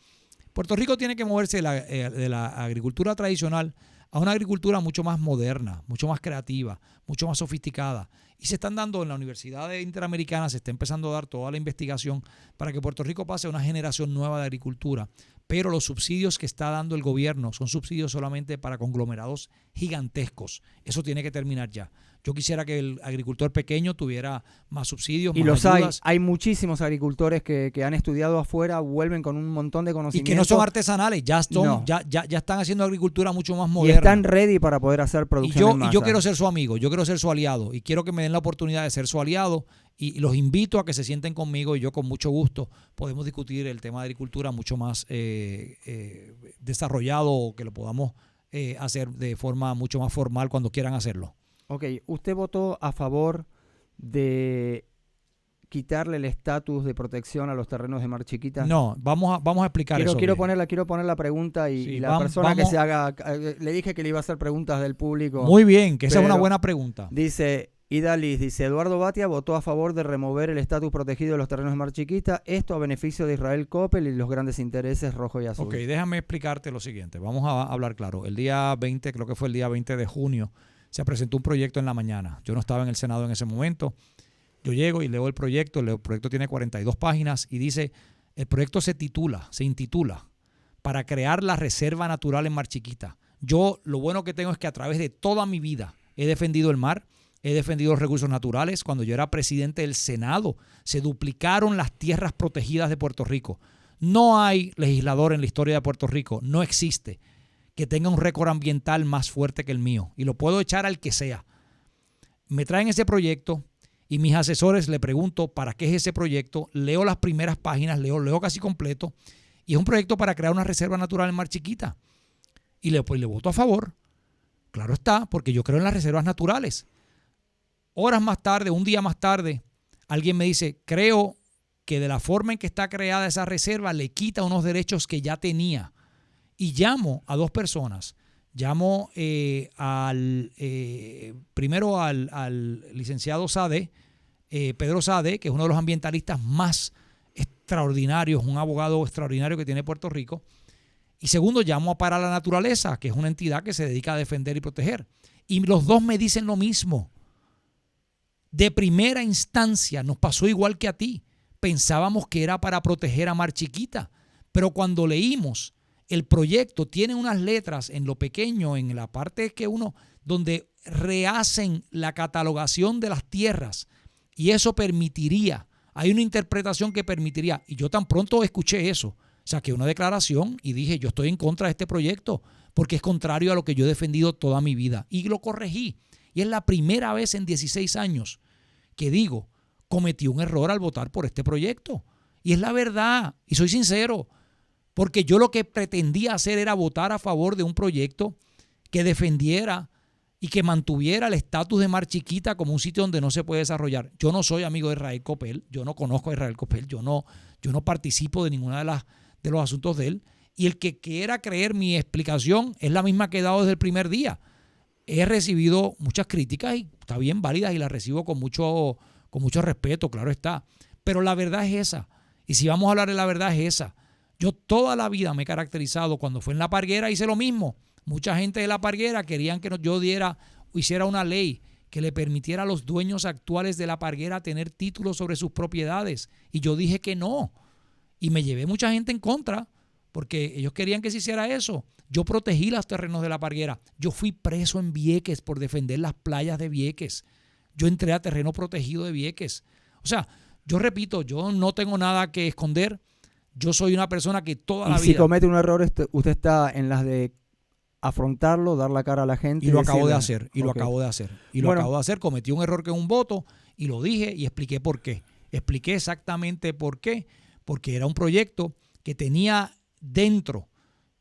Puerto Rico tiene que moverse de la agricultura tradicional a una agricultura mucho más moderna, mucho más creativa, mucho más sofisticada. Y se están dando en la Universidad Interamericana, se está empezando a dar toda la investigación para que Puerto Rico pase a una generación nueva de agricultura. Pero los subsidios que está dando el gobierno son subsidios solamente para conglomerados gigantescos. Eso tiene que terminar ya. Yo quisiera que el agricultor pequeño tuviera más subsidios, Y más los ayudas. hay muchísimos agricultores que han estudiado afuera, vuelven con un montón de Y conocimientos. que no son artesanales, ya están haciendo agricultura mucho más moderna. Y están ready para poder hacer producción en masa. Y yo quiero ser su amigo, yo quiero ser su aliado y quiero que me den la oportunidad de ser su aliado y los invito a que se sienten conmigo y yo con mucho gusto podemos discutir el tema de agricultura mucho más desarrollado, que lo podamos hacer de forma mucho más formal cuando quieran hacerlo. Ok, ¿usted votó a favor de quitarle el estatus de protección a los terrenos de Mar Chiquita? No, vamos a explicar eso. Quiero poner la pregunta y, Sí, y la persona que se haga... le dije que le iba a hacer preguntas del público. Muy bien, que esa es una pero buena pregunta. Dice... Idalis dice, Eduardo Batia votó a favor de remover el estatus protegido de los terrenos de Mar Chiquita, esto a beneficio de Israel Coppel y los grandes intereses rojo y azul. Ok, déjame explicarte lo siguiente. Vamos a hablar claro. El día 20, creo que fue el día 20 de junio, se presentó un proyecto en la mañana. Yo no estaba en el Senado en ese momento. Yo llego y leo el proyecto tiene 42 páginas y dice, el proyecto se intitula para crear la Reserva Natural en Mar Chiquita. Yo lo bueno que tengo es que a través de toda mi vida he defendido el mar, he defendido los recursos naturales. Cuando yo era presidente del Senado, se duplicaron las tierras protegidas de Puerto Rico. No hay legislador en la historia de Puerto Rico, no existe, que tenga un récord ambiental más fuerte que el mío. Y lo puedo echar al que sea. Me traen ese proyecto y mis asesores le pregunto para qué es ese proyecto. Leo las primeras páginas, leo casi completo. Y es un proyecto para crear una reserva natural en Mar Chiquita. Y le voto a favor. Claro está, porque yo creo en las reservas naturales. Horas más tarde, un día más tarde, alguien me dice, creo que de la forma en que está creada esa reserva le quita unos derechos que ya tenía. Y llamo a dos personas. Llamo primero al licenciado Sade, Pedro Sade, que es uno de los ambientalistas más extraordinarios, un abogado extraordinario que tiene Puerto Rico. Y segundo, llamo a Para la Naturaleza, que es una entidad que se dedica a defender y proteger. Y los dos me dicen lo mismo. De primera instancia nos pasó igual que a ti. Pensábamos que era para proteger a Mar Chiquita, pero cuando leímos el proyecto tiene unas letras en lo pequeño, en la parte que donde rehacen la catalogación de las tierras y eso permitiría, hay una interpretación que permitiría, y yo tan pronto escuché eso, saqué una declaración y dije yo estoy en contra de este proyecto porque es contrario a lo que yo he defendido toda mi vida y lo corregí. Y es la primera vez en 16 años que digo, cometí un error al votar por este proyecto. Y es la verdad, y soy sincero, porque yo lo que pretendía hacer era votar a favor de un proyecto que defendiera y que mantuviera el estatus de Mar Chiquita como un sitio donde no se puede desarrollar. Yo no soy amigo de Israel Coppel, yo no conozco a Israel Coppel, yo no participo de ninguna de los asuntos de él. Y el que quiera creer mi explicación es la misma que he dado desde el primer día. He recibido muchas críticas y está bien válidas y las recibo con mucho respeto, claro está. Pero la verdad es esa. Y si vamos a hablar de la verdad es esa. Yo toda la vida me he caracterizado. Cuando fue en La Parguera hice lo mismo. Mucha gente de La Parguera querían que yo hiciera una ley que le permitiera a los dueños actuales de La Parguera tener títulos sobre sus propiedades. Y yo dije que no. Y me llevé mucha gente en contra porque ellos querían que se hiciera eso. Yo protegí los terrenos de La Parguera. Yo fui preso en Vieques por defender las playas de Vieques. Yo entré a terreno protegido de Vieques. O sea, yo repito, yo no tengo nada que esconder. Yo soy una persona que toda la vida... Y si comete un error, usted está en las de afrontarlo, dar la cara a la gente. Y lo acabo de hacer, lo acabo de hacer. Cometí un error que es un voto y lo dije y expliqué por qué. Expliqué exactamente por qué. Porque era un proyecto que tenía dentro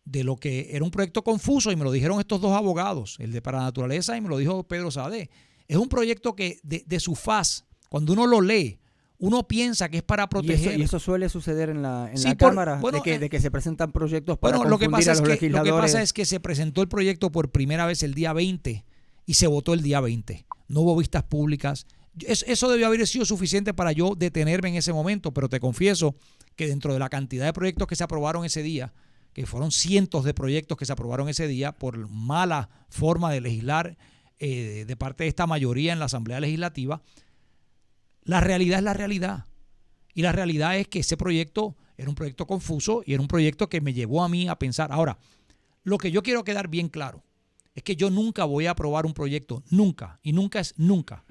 de lo que era un proyecto confuso y me lo dijeron estos dos abogados, el de Para la Naturaleza y me lo dijo Pedro Sade. Es un proyecto que de su faz, cuando uno lo lee, uno piensa que es para proteger. Y eso suele suceder en la Sí, Cámara, bueno, de que se presentan proyectos para confundir lo que pasa a los legisladores. Lo que pasa es que se presentó el proyecto por primera vez el día 20 y se votó el día 20. No hubo vistas públicas. Eso debió haber sido suficiente para yo detenerme en ese momento, pero te confieso que dentro de la cantidad de proyectos que se aprobaron ese día, que fueron cientos de proyectos que se aprobaron ese día por mala forma de legislar de parte de esta mayoría en la Asamblea Legislativa, la realidad es la realidad. Y la realidad es que ese proyecto era un proyecto confuso y era un proyecto que me llevó a mí a pensar. Ahora, lo que yo quiero quedar bien claro es que yo nunca voy a aprobar un proyecto, nunca, y nunca es nunca,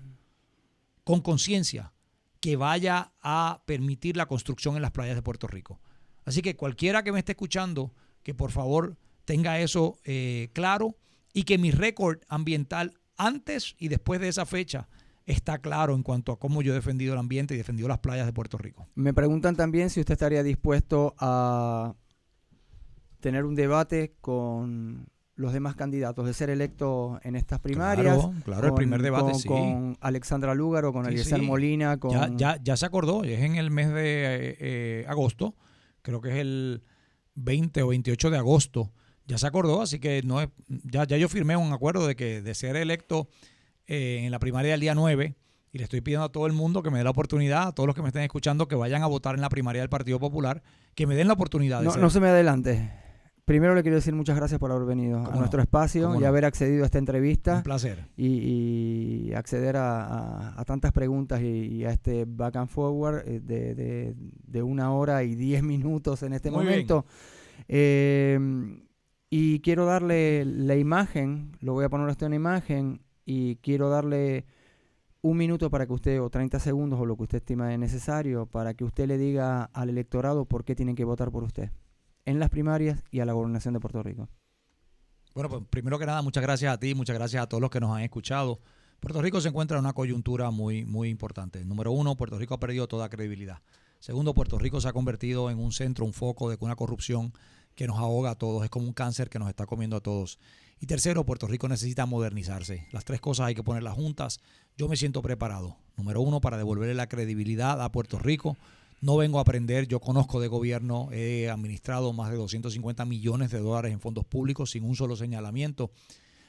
con conciencia, que vaya a permitir la construcción en las playas de Puerto Rico. Así que cualquiera que me esté escuchando, que por favor tenga eso claro y que mi récord ambiental antes y después de esa fecha está claro en cuanto a cómo yo he defendido el ambiente y defendido las playas de Puerto Rico. Me preguntan también si usted estaría dispuesto a tener un debate con los demás candidatos, de ser electo en estas primarias. Claro, el primer debate, sí. Con Alexandra Lúgaro, con Eliezer Molina. Ya se acordó, es en el mes de agosto, creo que es el 20 o 28 de agosto, ya se acordó, así que no es, ya yo firmé un acuerdo de ser electo en la primaria del día 9, y le estoy pidiendo a todo el mundo que me dé la oportunidad, a todos los que me estén escuchando, que vayan a votar en la primaria del Partido Popular, que me den la oportunidad de ser. No se me adelante. Primero le quiero decir muchas gracias por haber venido a nuestro espacio y haber accedido a esta entrevista. Un placer. Y acceder a tantas preguntas y a este back and forward de 1 hora y 10 minutos en este momento. Y quiero darle la imagen, lo voy a poner esto en imagen, y quiero darle 1 minuto para que usted, o 30 segundos, o lo que usted estima necesario, para que usted le diga al electorado por qué tienen que votar por usted en las primarias y a la gobernación de Puerto Rico. Bueno, pues primero que nada, muchas gracias a ti, muchas gracias a todos los que nos han escuchado. Puerto Rico se encuentra en una coyuntura muy, muy importante. Número 1, Puerto Rico ha perdido toda credibilidad. Segundo, Puerto Rico se ha convertido en un centro, un foco de una corrupción que nos ahoga a todos. Es como un cáncer que nos está comiendo a todos. Y tercero, Puerto Rico necesita modernizarse. Las 3 cosas hay que ponerlas juntas. Yo me siento preparado. Número 1, para devolverle la credibilidad a Puerto Rico. No vengo a aprender, yo conozco de gobierno, he administrado más de $250 millones en fondos públicos sin un solo señalamiento,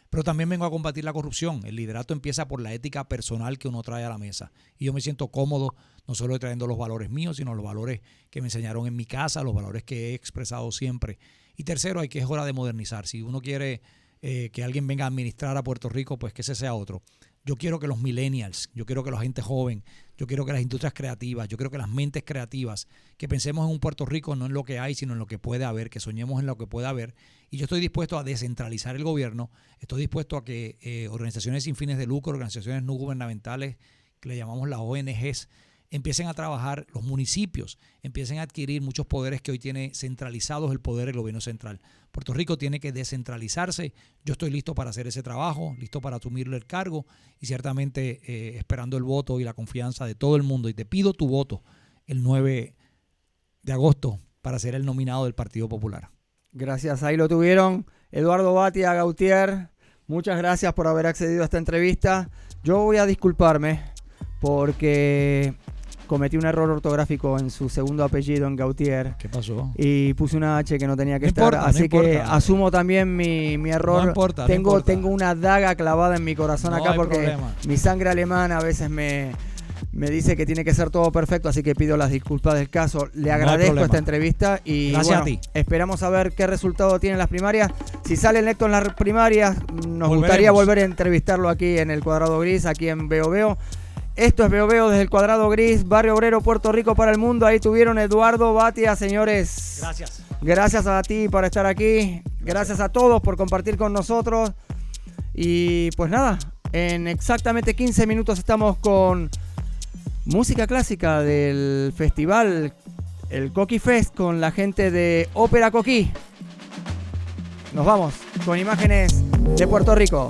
pero también vengo a combatir la corrupción. El liderato empieza por la ética personal que uno trae a la mesa, y yo me siento cómodo no solo trayendo los valores míos, sino los valores que me enseñaron en mi casa, los valores que he expresado siempre. Y tercero, es hora de modernizar. Si uno quiere que alguien venga a administrar a Puerto Rico, pues que ese sea otro. Yo quiero que los millennials, yo quiero que la gente joven, yo quiero que las industrias creativas, yo quiero que las mentes creativas, que pensemos en un Puerto Rico no en lo que hay, sino en lo que puede haber, que soñemos en lo que puede haber. Y yo estoy dispuesto a descentralizar el gobierno, estoy dispuesto a que organizaciones sin fines de lucro, organizaciones no gubernamentales, que le llamamos las ONGs, empiecen a trabajar, los municipios empiecen a adquirir muchos poderes que hoy tiene centralizados el poder del gobierno central. Puerto Rico tiene que descentralizarse. Yo estoy listo para hacer ese trabajo, listo para asumirle el cargo y ciertamente esperando el voto y la confianza de todo el mundo. Y te pido tu voto el 9 de agosto para ser el nominado del Partido Popular. Gracias, ahí lo tuvieron. Eduardo Batia Gautier, muchas gracias por haber accedido a esta entrevista. Yo voy a disculparme porque cometí un error ortográfico en su segundo apellido, en Gautier. ¿Qué pasó? Y puse una H que no tenía que estar. Así que asumo también mi error. No importa, tengo una daga clavada en mi corazón acá porque problema. Mi sangre alemana a veces me dice que tiene que ser todo perfecto, así que pido las disculpas del caso. Le agradezco esta entrevista y gracias a ti. Esperamos a ver qué resultado tienen las primarias. Si sale electo en las primarias, nos gustaría volver a entrevistarlo aquí en el Cuadrado Gris, aquí en Veo Veo. Esto es Veo Veo desde el Cuadrado Gris, Barrio Obrero, Puerto Rico para el mundo. Ahí tuvieron Eduardo Batia, señores. Gracias. Gracias a ti por estar aquí. Gracias a todos por compartir con nosotros. Y pues nada, en exactamente 15 minutos estamos con música clásica del festival, el Coqui Fest, con la gente de Ópera Coquí. Nos vamos con imágenes de Puerto Rico.